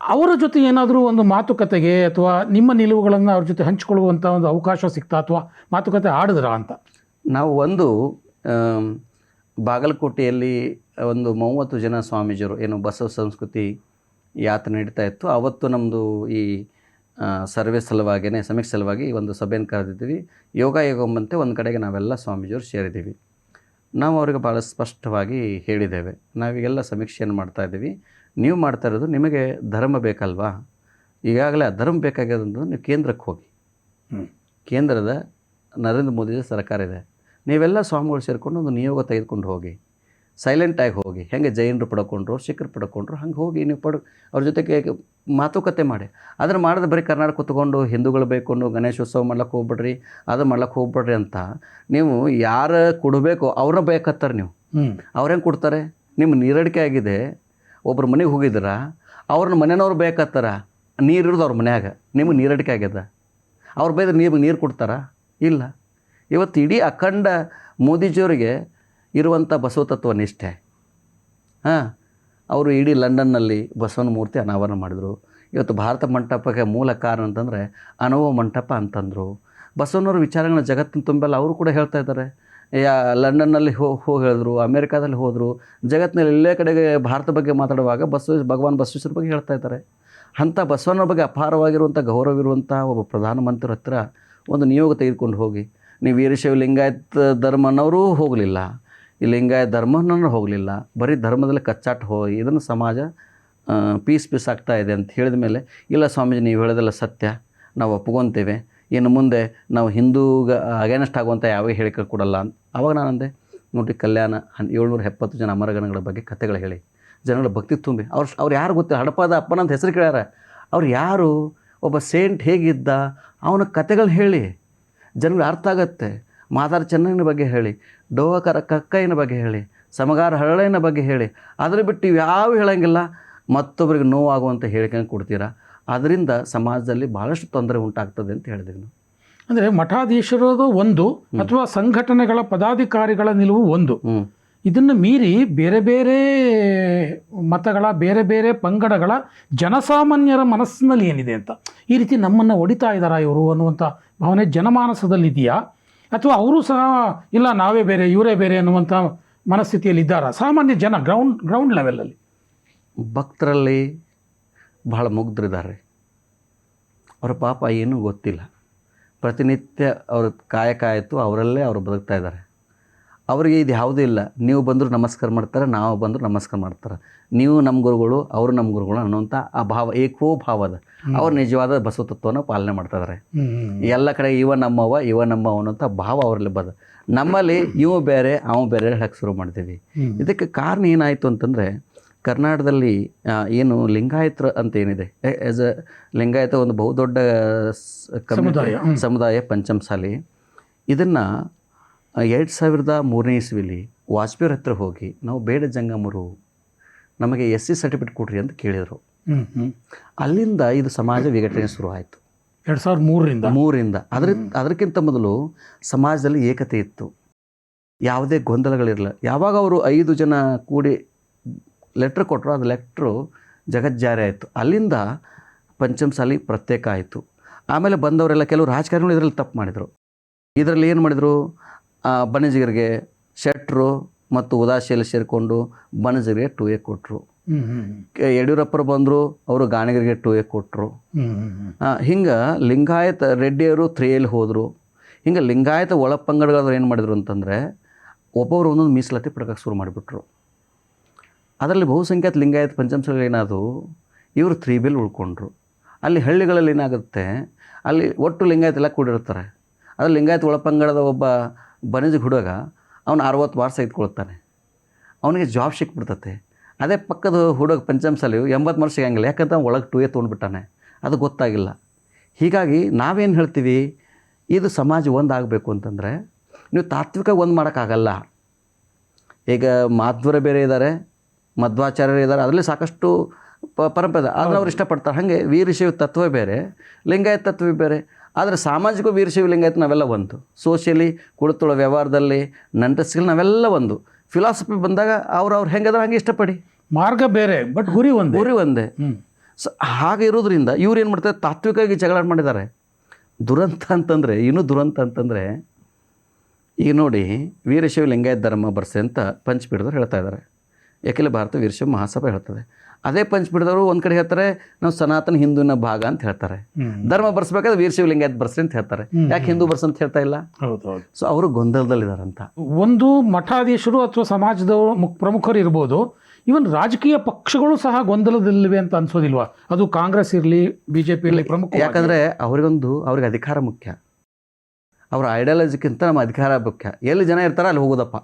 Speaker 1: ಅವರ ಜೊತೆ ಏನಾದರೂ ಒಂದು ಮಾತುಕತೆಗೆ ಅಥವಾ ನಿಮ್ಮ ನಿಲುವುಗಳನ್ನು ಅವ್ರ ಜೊತೆ ಹಂಚಿಕೊಳ್ಳುವಂಥ ಒಂದು ಅವಕಾಶ ಸಿಗ್ತಾ ಅಥವಾ ಮಾತುಕತೆ ಆಡಿದ್ರಾ ಅಂತ?
Speaker 2: ನಾವು ಒಂದು ಬಾಗಲಕೋಟೆಯಲ್ಲಿ ಒಂದು 30 ಜನ ಸ್ವಾಮೀಜಿಯರು ಏನು ಬಸವ ಸಂಸ್ಕೃತಿ ಯಾತ್ರೆ ನಡೀತಾ ಇತ್ತು. ಅವತ್ತು ನಮ್ಮದು ಈ ಸರ್ವೆ ಸಲುವಾಗಿಯೇ, ಸಮೀಕ್ಷೆ ಸಲುವಾಗಿ ಒಂದು ಸಭೆಯನ್ನು ಕರೆದಿದ್ದೀವಿ. ಯೋಗ ಎಂಬಂತೆ ಒಂದು ಕಡೆಗೆ ನಾವೆಲ್ಲ ಸ್ವಾಮೀಜಿಯವರು ಸೇರಿದ್ದೀವಿ. ನಾವು ಅವ್ರಿಗೆ ಭಾಳ ಸ್ಪಷ್ಟವಾಗಿ ಹೇಳಿದ್ದೇವೆ, ನಾವೀಗೆಲ್ಲ ಸಮೀಕ್ಷೆಯನ್ನು ಮಾಡ್ತಾಯಿದ್ದೀವಿ. ನೀವು ಮಾಡ್ತಾ ಇರೋದು ನಿಮಗೆ ಧರ್ಮ ಬೇಕಲ್ವಾ? ಈಗಾಗಲೇ ಆ ಧರ್ಮ ಬೇಕಾಗ್ಯದಂದ್ರೆ ನೀವು ಕೇಂದ್ರಕ್ಕೆ ಹೋಗಿ. ಕೇಂದ್ರದ ನರೇಂದ್ರ ಮೋದಿ ಸರ್ಕಾರ ಇದೆ. ನೀವೆಲ್ಲ ಸ್ವಾಮಿಗಳು ಸೇರಿಕೊಂಡು ಒಂದು ನಿಯೋಗ ತೆಗೆದುಕೊಂಡು ಹೋಗಿ, ಸೈಲೆಂಟಾಗಿ ಹೋಗಿ. ಹೆಂಗೆ ಜೈನರು ಪಡ್ಕೊಂಡ್ರು, ಸಿಖ್ರು ಪಡ್ಕೊಂಡ್ರು, ಹಂಗೆ ಹೋಗಿ ನೀವು ಅವ್ರ ಜೊತೆಗೆ ಮಾತುಕತೆ ಮಾಡಿ. ಅದನ್ನು ಮಾಡಿದ್ರೆ ಬರೀ ಕರ್ನಾಟಕ ಕೂತ್ಕೊಂಡು ಹಿಂದೂಗಳು ಬೇಕೊಂಡು ಗಣೇಶೋತ್ಸವ ಮಾಡ್ಲಿಕ್ಕೆ ಹೋಗ್ಬಿಡ್ರಿ, ಅದು ಮಾಡ್ಲಿಕ್ಕೆ ಹೋಗ್ಬಿಡ್ರಿ ಅಂತ ನೀವು ಯಾರು ಕೊಡಬೇಕು ಅವ್ರನ್ನ ಬೇಕತ್ತಾರೆ. ನೀವು ಅವ್ರೇನು ಕೊಡ್ತಾರೆ? ನಿಮ್ಮ ನೀರಡಿಕೆ ಆಗಿದೆ, ಒಬ್ರು ಮನೆಗೆ ಹೋಗಿದ್ದೀರ, ಅವ್ರನ್ನ ಮನೆಯವ್ರು ಬೇಕತ್ತಾರ. ನೀರಿರೋದು ಅವ್ರ ಮನ್ಯಾಗ, ನಿಮಗೆ ನೀರಡಿಕೆ ಆಗ್ಯದ, ಅವ್ರು ಬೈದ್ರೆ ನಿಮಗೆ ನೀರು ಕೊಡ್ತಾರಾ? ಇಲ್ಲ. ಇವತ್ತು ಇಡೀ ಅಖಂಡ ಮೋದಿಜಿಯವರಿಗೆ ಇರುವಂಥ ಬಸವ ತತ್ವ ನಿಷ್ಠೆ. ಅವರು ಇಡೀ ಲಂಡನ್ನಲ್ಲಿ ಬಸವನ ಮೂರ್ತಿ ಅನಾವರಣ ಮಾಡಿದರು. ಇವತ್ತು ಭಾರತ ಮಂಟಪಕ್ಕೆ ಮೂಲ ಕಾರಣ ಅಂತಂದರೆ ಅನುಭವ ಮಂಟಪ ಅಂತಂದರು. ಬಸವನವ್ರ ವಿಚಾರಗಳನ್ನ ಜಗತ್ತಿನ ತುಂಬೆಲ್ಲ ಅವರು ಕೂಡ ಹೇಳ್ತಾ ಇದ್ದಾರೆ. ಲಂಡನ್ನಲ್ಲಿ ಹೋಗಿ ಹೇಳಿದ್ರು, ಅಮೇರಿಕಾದಲ್ಲಿ ಹೋದರು, ಜಗತ್ತಿನಲ್ಲಿ ಎಲ್ಲೇ ಕಡೆಗೆ ಭಾರತ ಬಗ್ಗೆ ಮಾತಾಡುವಾಗ ಭಗವಾನ್ ಬಸವೇಶ್ವರ ಬಗ್ಗೆ ಹೇಳ್ತಾ ಇದ್ದಾರೆ. ಅಂಥ ಬಸವನ ಬಗ್ಗೆ ಅಪಾರವಾಗಿರುವಂಥ ಗೌರವವಿರುವಂಥ ಒಬ್ಬ ಪ್ರಧಾನಮಂತ್ರಿ ಹತ್ರ ಒಂದು ನಿಯೋಗ ತೆಗೆದುಕೊಂಡು ಹೋಗಿ. ನೀವು ವೀರಶೈವ ಲಿಂಗಾಯತ ಧರ್ಮನವರೂ ಹೋಗಲಿಲ್ಲ, ಈ ಲಿಂಗಾಯತ ಧರ್ಮನೂ ಹೋಗಲಿಲ್ಲ, ಬರೀ ಧರ್ಮದಲ್ಲಿ ಕಚ್ಚಾಟ ಹೋಗಿ ಇದನ್ನು ಸಮಾಜ ಪೀಸ್ ಆಗ್ತಾ ಇದೆ ಅಂತ ಹೇಳಿದ ಮೇಲೆ, ಇಲ್ಲ ಸ್ವಾಮೀಜಿ ನೀವು ಹೇಳೋದೆಲ್ಲ ಸತ್ಯ, ನಾವು ಒಪ್ಕೊತೇವೆ, ಇನ್ನು ಮುಂದೆ ನಾವು ಅಗೇನೆಸ್ಟ್ ಆಗುವಂಥ ಯಾವ ಹೇಳಿಕೆ ಕೊಡಲ್ಲ ಅಂತ. ಆವಾಗ ನಾನು ಅಂದೆ, ನೋಡಿ ಕಲ್ಯಾಣ 770 ಜನ ಅಮರಗಣಗಳ ಬಗ್ಗೆ ಕಥೆಗಳು ಹೇಳಿ ಜನಗಳ ಭಕ್ತಿ ತುಂಬಿ ಅವ್ರು ಯಾರು ಗೊತ್ತಿಲ್ಲ, ಹಡಪದ ಅಪ್ಪನ ಅಂತ ಹೆಸರು ಕೇಳ್ಯಾರ, ಅವ್ರು ಯಾರು, ಒಬ್ಬ ಸೇಂಟ್ ಹೇಗಿದ್ದ, ಅವನ ಕಥೆಗಳು ಹೇಳಿ ಜನಗಳು ಅರ್ಥ ಆಗತ್ತೆ. ಮಾದಾರ ಚೆನ್ನೈನ ಬಗ್ಗೆ ಹೇಳಿ, ಡೋವಕರ ಕಕ್ಕಯ್ಯನ ಬಗ್ಗೆ ಹೇಳಿ, ಸಮಗಾರ ಹರಳೆಯನ ಬಗ್ಗೆ ಹೇಳಿ, ಅದ್ರ ಬಿಟ್ಟು ಯಾವ ಹೇಳೋಂಗಿಲ್ಲ. ಮತ್ತೊಬ್ಬರಿಗೆ ನೋವಾಗುವಂಥ ಹೇಳಿಕೆ ಕೊಡ್ತೀರಾ, ಅದರಿಂದ ಸಮಾಜದಲ್ಲಿ ಭಾಳಷ್ಟು ತೊಂದರೆ ಉಂಟಾಗ್ತದೆ ಅಂತ ಹೇಳಿದೆ.
Speaker 1: ಅಂದರೆ ಮಠಾಧೀಶರೋದು ಒಂದು ಅಥವಾ ಸಂಘಟನೆಗಳ ಪದಾಧಿಕಾರಿಗಳ ನಿಲುವು ಒಂದು, ಇದನ್ನು ಮೀರಿ ಬೇರೆ ಬೇರೆ ಮತಗಳ ಬೇರೆ ಬೇರೆ ಪಂಗಡಗಳ ಜನಸಾಮಾನ್ಯರ ಮನಸ್ಸಿನಲ್ಲಿ ಏನಿದೆ ಅಂತ, ಈ ರೀತಿ ನಮ್ಮನ್ನು ಹೊಡಿತಾ ಇದ್ದಾರಾ ಇವರು ಅನ್ನುವಂಥ ಭಾವನೆ ಜನಮಾನಸದಲ್ಲಿದೆಯಾ, ಅಥವಾ ಅವರು ಸಹ ಇಲ್ಲ ನಾವೇ ಬೇರೆ ಇವರೇ ಬೇರೆ ಅನ್ನುವಂಥ ಮನಸ್ಥಿತಿಯಲ್ಲಿ ಇದ್ದಾರಾ ಸಾಮಾನ್ಯ ಜನ ಗ್ರೌಂಡ್ ಲೆವೆಲಲ್ಲಿ?
Speaker 2: ಭಕ್ತರಲ್ಲಿ ಬಹಳ ಮುಗ್ಧರಿದ್ದಾರೆ. ಅವರ ಪಾಪ ಏನೂ ಗೊತ್ತಿಲ್ಲ. ಪ್ರತಿನಿತ್ಯ ಅವ್ರ ಕಾಯಕ ಆಯಿತು, ಅವರಲ್ಲೇ ಅವರು ಬದುಕ್ತಾ ಇದ್ದಾರೆ. ಅವರಿಗೆ ಇದು ಯಾವುದೂ ಇಲ್ಲ. ನೀವು ಬಂದರೂ ನಮಸ್ಕಾರ ಮಾಡ್ತಾರೆ, ನಾವು ಬಂದರೂ ನಮಸ್ಕಾರ ಮಾಡ್ತಾರೆ, ನೀವು ನಮ್ಮ ಗುರುಗಳು ಅವರು ನಮ್ಮ ಗುರುಗಳು ಅನ್ನುವಂಥ ಆ ಭಾವ, ಏಕೋಭಾವದ ಅವ್ರು ನಿಜವಾದ ಬಸವ ತತ್ವನ ಪಾಲನೆ ಮಾಡ್ತಾ ಇದ್ದಾರೆ. ಎಲ್ಲ ಕಡೆ ಇವ ನಮ್ಮವ ಅನ್ನೋಂಥ ಭಾವ ಅವರಲ್ಲಿ ನಮ್ಮಲ್ಲಿ ಇವು ಬೇರೆ ಅವು ಬೇರೆ ಹೇಳಕ್ಕೆ ಶುರು ಮಾಡ್ತೀವಿ. ಇದಕ್ಕೆ ಕಾರಣ ಏನಾಯಿತು ಅಂತಂದರೆ, ಕರ್ನಾಟಕದಲ್ಲಿ ಏನು ಲಿಂಗಾಯತರು ಅಂತ ಏನಿದೆ, ಆ್ಯಸ್ ಅ ಲಿಂಗಾಯತ ಒಂದು ಬಹುದೊಡ್ಡ ಸಮುದಾಯ ಪಂಚಮಸಾಲಿ, ಇದನ್ನು 2003 ಇಸ್ವಿಲಿ ವಾಜಪೇಯಿ ಹತ್ರ ಹೋಗಿ ನಾವು ಬೇಡ ಜಂಗಮರು ನಮಗೆ SC ಸರ್ಟಿಫಿಕೇಟ್ ಕೊಡ್ರಿ ಅಂತ ಕೇಳಿದರು. ಅಲ್ಲಿಂದ ಇದು ಸಮಾಜ ವಿಘಟನೆ ಶುರು ಆಯಿತು 2003ರಿಂದ. ಅದಕ್ಕಿಂತ ಮೊದಲು ಸಮಾಜದಲ್ಲಿ ಏಕತೆ ಇತ್ತು, ಯಾವುದೇ ಗೊಂದಲಗಳಿರಲಿಲ್ಲ. ಯಾವಾಗ ಅವರು 5 ಜನ ಕೂಡಿ ಲೆಟ್ರ್ ಕೊಟ್ಟರು, ಅದು ಲೆಟ್ರು ಜಗಜ್ಜಾರಿ ಆಯಿತು. ಅಲ್ಲಿಂದ ಪಂಚಮಸಾಲಿ ಪ್ರತ್ಯೇಕ ಆಯಿತು. ಆಮೇಲೆ ಬಂದವರೆಲ್ಲ ಕೆಲವು ರಾಜಕಾರಣಿಗಳು ಇದರಲ್ಲಿ ತಪ್ಪು ಮಾಡಿದರು. ಇದರಲ್ಲಿ ಏನು ಮಾಡಿದರು, ಬಣಜಿಗರಿಗೆ ಶೆಟ್ರು ಮತ್ತು ಉದಾಸಿಯಲ್ಲಿ ಸೇರಿಕೊಂಡು ಬಣಜಿಗರಿಗೆ 2A ಕೊಟ್ಟರು. ಯಡಿಯೂರಪ್ಪರು ಬಂದರು, ಅವರು ಗಾಣಿಗರಿಗೆ 2A ಕೊಟ್ಟರು. ಹಿಂಗೆ ಲಿಂಗಾಯತ ರೆಡ್ಡಿಯವರು 3Aಲ್ಲಿ ಹೋದರು. ಹಿಂಗೆ ಲಿಂಗಾಯತ ಒಳಪಂಗಡಗಳು ಏನು ಮಾಡಿದರು ಅಂತಂದರೆ, ಒಬ್ಬೊಬ್ಬರು ಒಂದೊಂದು ಮೀಸಲಾತಿ ಪಡ್ಕೋಕ್ಕೆ ಶುರು ಮಾಡಿಬಿಟ್ರು. ಅದರಲ್ಲಿ ಬಹುಸಂಖ್ಯಾತ ಲಿಂಗಾಯತ ಪಂಚಮಸಾಲಿ ಏನಾದರೂ ಇವರು 3Bಯಲ್ಲಿ ಉಳ್ಕೊಂಡ್ರು. ಅಲ್ಲಿ ಹಳ್ಳಿಗಳಲ್ಲಿ ಏನಾಗುತ್ತೆ, ಅಲ್ಲಿ ಒಟ್ಟು ಲಿಂಗಾಯತ ಎಲ್ಲ ಕೂಡಿರ್ತಾರೆ. ಅದ್ರಲ್ಲಿ ಲಿಂಗಾಯತ ಒಳಪಂಗಡದ ಒಬ್ಬ ಬಣಜಿಗೆ ಹುಡುಗ ಅವನು 60 ಮಾರ್ಕ್ಸ್ ತೆಗೆದುಕೊಳ್ತಾನೆ, ಅವನಿಗೆ ಜಾಬ್ ಸಿಕ್ಬಿಡ್ತತೆ. ಅದೇ ಪಕ್ಕದ ಹುಡುಗ ಪಂಚಮಸಾಲಿಯು 80 ಮಾರ್ಕ್ಸ್ ಸಿಗಂಗಿಲ್ಲ, ಯಾಕಂತ ಒಳಗೆ 2A ತೊಗೊಂಡ್ಬಿಟ್ಟಾನೆ, ಅದು ಗೊತ್ತಾಗಿಲ್ಲ. ಹೀಗಾಗಿ ನಾವೇನು ಹೇಳ್ತೀವಿ, ಇದು ಸಮಾಜ ಒಂದಾಗಬೇಕು ಅಂತಂದರೆ ನೀವು ತಾತ್ವಿಕ ಒಂದು ಮಾಡೋಕ್ಕಾಗಲ್ಲ. ಈಗ ಮಾಧ್ವರ ಬೇರೆ ಇದ್ದಾರೆ, ಮಧ್ವಾಚಾರ್ಯರು ಇದ್ದಾರೆ, ಅದರಲ್ಲಿ ಸಾಕಷ್ಟು ಪರಂಪರೆ ಆದರೆ ಅವ್ರು ಇಷ್ಟಪಡ್ತಾರೆ. ಹಾಗೆ ವೀರಶೈವ ತತ್ವ ಬೇರೆ, ಲಿಂಗಾಯತ ತತ್ವ ಬೇರೆ. ಆದರೆ ಸಾಮಾಜಿಕ ವೀರಶೈವ ಲಿಂಗಾಯತ ನಾವೆಲ್ಲ ಒಂದು, ಸೋಷಿಯಲಿ ಕುಳಿತುಳ ವ್ಯವಹಾರದಲ್ಲಿ ನಂಟಸ್ಗಳು ನಾವೆಲ್ಲ ಒಂದು. ಫಿಲಾಸಫಿ ಬಂದಾಗ ಅವ್ರು ಹೆಂಗದ್ರೆ ಹಂಗೆ ಇಷ್ಟಪಡಿ,
Speaker 1: ಮಾರ್ಗ ಬೇರೆ ಬಟ್ ಗುರಿ
Speaker 2: ಒಂದೇ. ಸೊ ಹಾಗೆ ಇರೋದ್ರಿಂದ ಇವ್ರು ಏನು ಮಾಡ್ತಾರೆ, ತಾತ್ವಿಕವಾಗಿ ಜಗಳ ಮಾಡಿದ್ದಾರೆ. ದುರಂತ ಅಂತಂದರೆ ಈಗ ನೋಡಿ, ವೀರಶೈವ ಲಿಂಗಾಯತ ಧರ್ಮ ಬರ್ಸೆ ಅಂತ ಪಂಚಪೀಠದವ್ರು ಹೇಳ್ತಾ ಇದ್ದಾರೆ. ಅಖಿಲ ಭಾರತ ವೀರಶೈವ ಮಹಾಸಭಾ ಹೇಳ್ತದೆ. ಅದೇ ಪಂಚಪೀಠದವರು ಒಂದು ಕಡೆ ಹೇಳ್ತಾರೆ ನಾವು ಸನಾತನ ಹಿಂದೂವಿನ ಭಾಗ ಅಂತ ಹೇಳ್ತಾರೆ. ಧರ್ಮ ಬರ್ಸ್ಬೇಕಾದ್ರೆ ವೀರಶೈವ ಲಿಂಗಾಯತ ಬರ್ಸ್ರಿ ಅಂತ ಹೇಳ್ತಾರೆ. ಯಾಕೆ ಹಿಂದೂ ಬರ್ಸ್ ಅಂತ ಹೇಳ್ತಾ ಇಲ್ಲ? ಸೊ ಅವರು ಗೊಂದಲದಲ್ಲಿದ್ದಾರಂತ.
Speaker 1: ಒಂದು ಮಠಾಧೀಶರು ಅಥವಾ ಸಮಾಜದವರು ಪ್ರಮುಖರು ಇರ್ಬೋದು, ಇವನ್ ರಾಜಕೀಯ ಪಕ್ಷಗಳು ಸಹ ಗೊಂದಲದಲ್ಲಿವೆ ಅಂತ ಅನ್ಸೋದಿಲ್ವಾ? ಅದು ಕಾಂಗ್ರೆಸ್ ಇರಲಿ, BJP ಇರಲಿ ಪ್ರಮುಖ.
Speaker 2: ಯಾಕಂದರೆ ಅವ್ರಿಗೆ ಅಧಿಕಾರ ಮುಖ್ಯ, ಅವ್ರ ಐಡಿಯಾಲಜಿಕ್ಕಿಂತ ನಮ್ಮ ಅಧಿಕಾರ ಮುಖ್ಯ. ಎಲ್ಲಿ ಜನ ಇರ್ತಾರೆ ಅಲ್ಲಿ ಹೋಗೋದಪ್ಪ,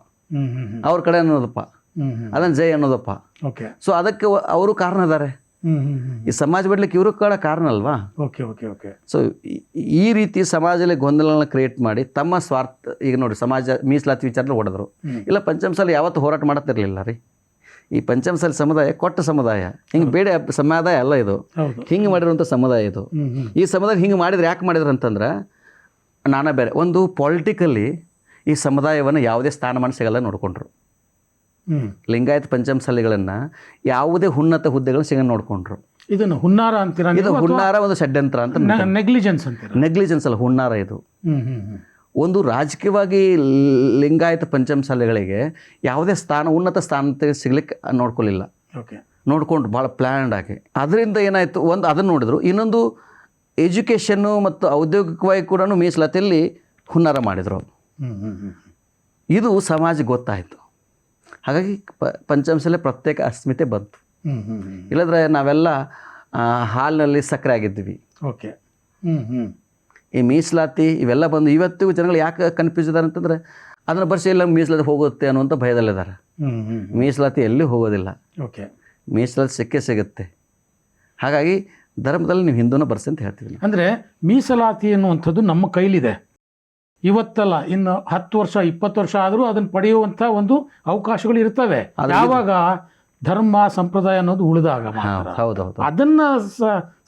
Speaker 2: ಅವ್ರ ಕಡೆ ಅನ್ನೋದಪ್ಪ, ಅದನ್ನು ಜೈ ಅನ್ನೋದಪ್ಪ. ಸೊ ಅದಕ್ಕೆ ಅವರು ಕಾರಣ ಇದ್ದಾರೆ. ಈ ಸಮಾಜ ಬಿಡ್ಲಿಕ್ಕೆ ಇವರು ಕೂಡ ಕಾರಣ ಅಲ್ವಾ? ಸೊ ಈ ರೀತಿ ಸಮಾಜದಲ್ಲಿ ಗೊಂದಲಗಳನ್ನ ಕ್ರಿಯೇಟ್ ಮಾಡಿ ತಮ್ಮ ಸ್ವಾರ್ಥ, ಈಗ ನೋಡಿ ಸಮಾಜ ಮೀಸಲಾತಿ ವಿಚಾರದಲ್ಲಿ ಹೊಡೆದ್ರು. ಇಲ್ಲ ಪಂಚಮಸಾಲಿ ಯಾವತ್ತು ಹೋರಾಟ ಮಾಡತ್ತಿರಲಿಲ್ಲ ರೀ. ಈ ಪಂಚಮಸಾಲಿ ಸಮುದಾಯ ಕೊಟ್ಟ ಸಮುದಾಯ, ಹಿಂಗೆ ಬೇಡ ಸಮುದಾಯ ಅಲ್ಲ ಇದು, ಹಿಂಗೆ ಮಾಡಿರುವಂಥ ಸಮುದಾಯ ಇದು. ಈ ಸಮುದಾಯ ಹಿಂಗೆ ಮಾಡಿದ್ರೆ ಯಾಕೆ ಮಾಡಿದ್ರು ಅಂತಂದ್ರೆ ನಾನಾ ಬೇರೆ ಒಂದು ಪೊಲಿಟಿಕಲಿ ಈ ಸಮುದಾಯವನ್ನು ಯಾವುದೇ ಸ್ಥಾನಮಾನ ಸಿಗಲ್ಲ ನೋಡಿಕೊಂಡ್ರು. ಲಿಂಗಾಯತ ಪಂಚಮಸಾಲಿಗಳನ್ನು ಯಾವುದೇ ಉನ್ನತ ಹುದ್ದೆಗಳನ್ನ ಸಿಗ ನೋಡಿಕೊಂಡ್ರು.
Speaker 1: ಇದನ್ನು ಹುನ್ನಾರ ಅಂತೀರ?
Speaker 2: ಇದು ಹುನ್ನಾರ, ಒಂದು ಷಡ್ಯಂತ್ರ ಅಂತ. ನೆಗ್ಲಿಜೆನ್ಸ್ ಅಲ್ಲ, ಹುನ್ನಾರ ಇದು. ಒಂದು ರಾಜಕೀಯವಾಗಿ ಲಿಂಗಾಯತ ಪಂಚಮಸಾಲಿಗಳಿಗೆ ಯಾವುದೇ ಉನ್ನತ ಸ್ಥಾನ ಸಿಗ್ಲಿಕ್ಕೆ ನೋಡ್ಕೊಂಡ್ರು ಭಾಳ ಪ್ಲ್ಯಾನ್ಡ್ ಆಗಿ. ಅದರಿಂದ ಏನಾಯಿತು, ಒಂದು ಅದನ್ನು ನೋಡಿದ್ರು. ಇನ್ನೊಂದು ಎಜುಕೇಷನ್ನು ಮತ್ತು ಔದ್ಯೋಗಿಕವಾಗಿ ಕೂಡ ಮೀಸಲಾತಿಯಲ್ಲಿ ಹುನ್ನಾರ ಮಾಡಿದರು. ಇದು ಸಮಾಜಕ್ಕೆ ಗೊತ್ತಾಯಿತು. ಹಾಗಾಗಿ ಪಂಚಮಸಾಲಿ ಪ್ರತ್ಯೇಕ ಅಸ್ಮಿತೆ ಬಂತು. ಇಲ್ಲದ್ರೆ ನಾವೆಲ್ಲ ಹಾಲಿನಲ್ಲಿ ಸಕ್ಕರೆ ಆಗಿದ್ವಿ. ಈ ಮೀಸಲಾತಿ ಇವೆಲ್ಲ ಬಂದು ಇವತ್ತಿಗೂ ಜನಗಳು ಯಾಕೆ ಕನ್ಫ್ಯೂಸ್ ಇದ್ದಾರೆ ಅಂತಂದರೆ ಅದನ್ನು ಬರ್ಸಿ ಎಲ್ಲ ಮೀಸಲಾತಿ ಹೋಗುತ್ತೆ ಅನ್ನುವಂಥ ಭಯದಲ್ಲಿದ್ದಾರೆ. ಮೀಸಲಾತಿ ಎಲ್ಲಿ ಹೋಗೋದಿಲ್ಲ,
Speaker 1: ಓಕೆ,
Speaker 2: ಮೀಸಲಾತಿ ಸಿಕ್ಕೇ ಸಿಗುತ್ತೆ. ಹಾಗಾಗಿ ಧರ್ಮದಲ್ಲಿ ನೀವು ಹಿಂದೂನ ಬರ್ಸಿ ಅಂತ ಹೇಳ್ತೀವಿ.
Speaker 1: ಅಂದರೆ ಮೀಸಲಾತಿ ಅನ್ನುವಂಥದ್ದು ನಮ್ಮ ಕೈಲಿದೆ, ಇವತ್ತಲ್ಲ, ಇನ್ನು 10 ವರ್ಷ 20 ವರ್ಷ ಆದರೂ ಅದನ್ನು ಪಡೆಯುವಂಥ ಒಂದು ಅವಕಾಶಗಳು ಇರ್ತವೆ. ಯಾವಾಗ ಧರ್ಮ ಸಂಪ್ರದಾಯ ಅನ್ನೋದು ಉಳಿದಾಗ ಮಾತ್ರ.
Speaker 2: ಹೌದೌದು.
Speaker 1: ಅದನ್ನು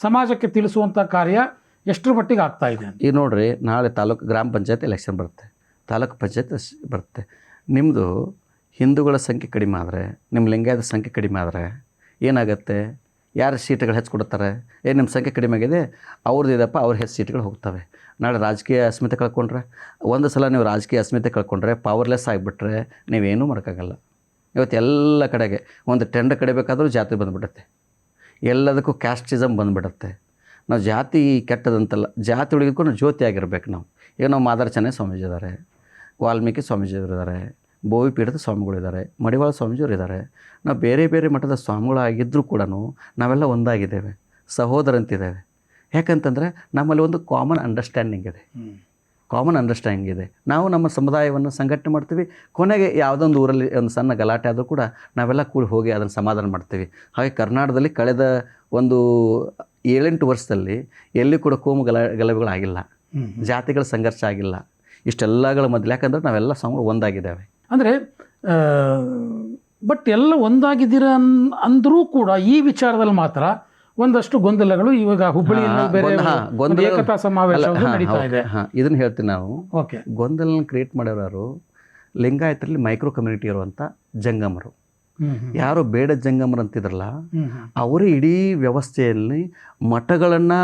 Speaker 1: ಸಮಾಜಕ್ಕೆ ತಿಳಿಸುವಂಥ ಕಾರ್ಯ ಎಷ್ಟರ ಮಟ್ಟಿಗೆ ಆಗ್ತಾ ಇದೆ?
Speaker 2: ಈಗ ನೋಡ್ರಿ, ನಾಳೆ ತಾಲೂಕು ಗ್ರಾಮ ಪಂಚಾಯತ್ ಎಲೆಕ್ಷನ್ ಬರುತ್ತೆ, ತಾಲೂಕು ಪಂಚಾಯತ್ ಬರುತ್ತೆ. ನಿಮ್ಮದು ಹಿಂದೂಗಳ ಸಂಖ್ಯೆ ಕಡಿಮೆ ಆದರೆ, ನಿಮ್ಮ ಲಿಂಗಾಯತ ಸಂಖ್ಯೆ ಕಡಿಮೆ ಆದರೆ ಏನಾಗುತ್ತೆ? ಯಾರು ಸೀಟ್ಗಳು ಹೆಚ್ಚು ನಿಮ್ಮ ಸಂಖ್ಯೆ ಕಡಿಮೆ ಆಗಿದೆ, ಅವ್ರದ್ದು ಇದಪ್ಪ, ಅವ್ರ ಹೆಚ್ಚು ಸೀಟ್ಗಳು ಹೋಗ್ತವೆ. ನಾಳೆ ರಾಜಕೀಯ ಅಸ್ಮಿತೆ ಕಳ್ಕೊಂಡ್ರೆ, ಒಂದು ಸಲ ನೀವು ರಾಜಕೀಯ ಅಸ್ಮಿತೆ ಕಳ್ಕೊಂಡ್ರೆ, ಪವರ್ಲೆಸ್ ಆಗಿಬಿಟ್ರೆ ನೀವೇನೂ ಮಾಡೋಕ್ಕಾಗಲ್ಲ. ಇವತ್ತು ಎಲ್ಲ ಕಡೆಗೆ ಒಂದು ಟೆಂಡರ್ ಕಡಿಬೇಕಾದ್ರೂ ಜಾತಿ ಬಂದುಬಿಡುತ್ತೆ, ಎಲ್ಲದಕ್ಕೂ ಕ್ಯಾಸ್ಟಿಸಮ್ ಬಂದುಬಿಡುತ್ತೆ. ನಾವು ಜಾತಿ ಕೆಟ್ಟದಂತಲ್ಲ, ಜಾತಿ ಉಳಿದ್ಕೊಂಡು ಜ್ಯೋತಿ ಆಗಿರ್ಬೇಕು ನಾವು. ಈಗ ನಾವು ಮಾದಾರ ಚೆನ್ನೈ ಸ್ವಾಮೀಜಿ ಇದ್ದಾರೆ, ವಾಲ್ಮೀಕಿ ಸ್ವಾಮೀಜಿಯವರು ಇದ್ದಾರೆ, ಬೋವಿ ಪೀಠದ ಸ್ವಾಮಿಗಳಿದ್ದಾರೆ, ಮಡಿವಾಳ ಸ್ವಾಮೀಜಿಯವರು ಇದ್ದಾರೆ. ನಾವು ಬೇರೆ ಬೇರೆ ಮಠದ ಸ್ವಾಮಿಗಳಾಗಿದ್ದರೂ ಕೂಡ ನಾವೆಲ್ಲ ಒಂದಾಗಿದ್ದೇವೆ, ಸಹೋದರಂತಿದ್ದೇವೆ. ಯಾಕಂತಂದರೆ ನಮ್ಮಲ್ಲಿ ಒಂದು ಕಾಮನ್ ಅಂಡರ್ಸ್ಟ್ಯಾಂಡಿಂಗ್ ಇದೆ. ನಾವು ನಮ್ಮ ಸಮುದಾಯವನ್ನು ಸಂಘಟನೆ ಮಾಡ್ತೀವಿ. ಕೊನೆಗೆ ಯಾವುದೊಂದು ಊರಲ್ಲಿ ಒಂದು ಸಣ್ಣ ಗಲಾಟೆ ಆದರೂ ಕೂಡ ನಾವೆಲ್ಲ ಕೂಡಿ ಹೋಗಿ ಅದನ್ನು ಸಮಾಧಾನ ಮಾಡ್ತೀವಿ. ಹಾಗೆ ಕರ್ನಾಟಕದಲ್ಲಿ ಕಳೆದ ಒಂದು 7-8 ವರ್ಷದಲ್ಲಿ ಎಲ್ಲಿ ಕೂಡ ಕೋಮು ಗಲಭೆಗಳಾಗಿಲ್ಲ, ಜಾತಿಗಳ ಸಂಘರ್ಷ ಆಗಿಲ್ಲ. ಇಷ್ಟೆಲ್ಲಗಳ ಮೊದಲು ಯಾಕಂದರೆ ನಾವೆಲ್ಲ ಒಂದಾಗಿದ್ದೇವೆ.
Speaker 1: ಅಂದರೆ ಬಟ್ ಎಲ್ಲ ಒಂದಾಗಿದ್ದೀರ ಅಂದರೂ ಕೂಡ ಈ ವಿಚಾರದಲ್ಲಿ ಮಾತ್ರ ಒಂದಷ್ಟು ಗೊಂದಲಗಳು ಇವಾಗ ಹುಬ್ಬಳ್ಳಿಯಲ್ಲಿ ಬೇರೆ ಏಕತಾ ಸಮಾವೇಶ ನಡೀತಾ ಇದೆ.
Speaker 2: ಇದನ್ನು ಹೇಳ್ತೀನಿ ನಾವು.
Speaker 1: ಓಕೆ,
Speaker 2: ಗೊಂದಲನ ಕ್ರಿಯೇಟ್ ಮಾಡೋರು ಲಿಂಗಾಯತರಲ್ಲಿ ಮೈಕ್ರೋ ಕಮ್ಯುನಿಟಿ ಇರುವಂಥ ಜಂಗಮರು. ಯಾರು ಬೇಡ ಜಂಗಮರು ಅಂತಿದ್ರಲ್ಲ, ಅವರೇ ಇಡೀ ವ್ಯವಸ್ಥೆಯಲ್ಲಿ ಮಠಗಳನ್ನು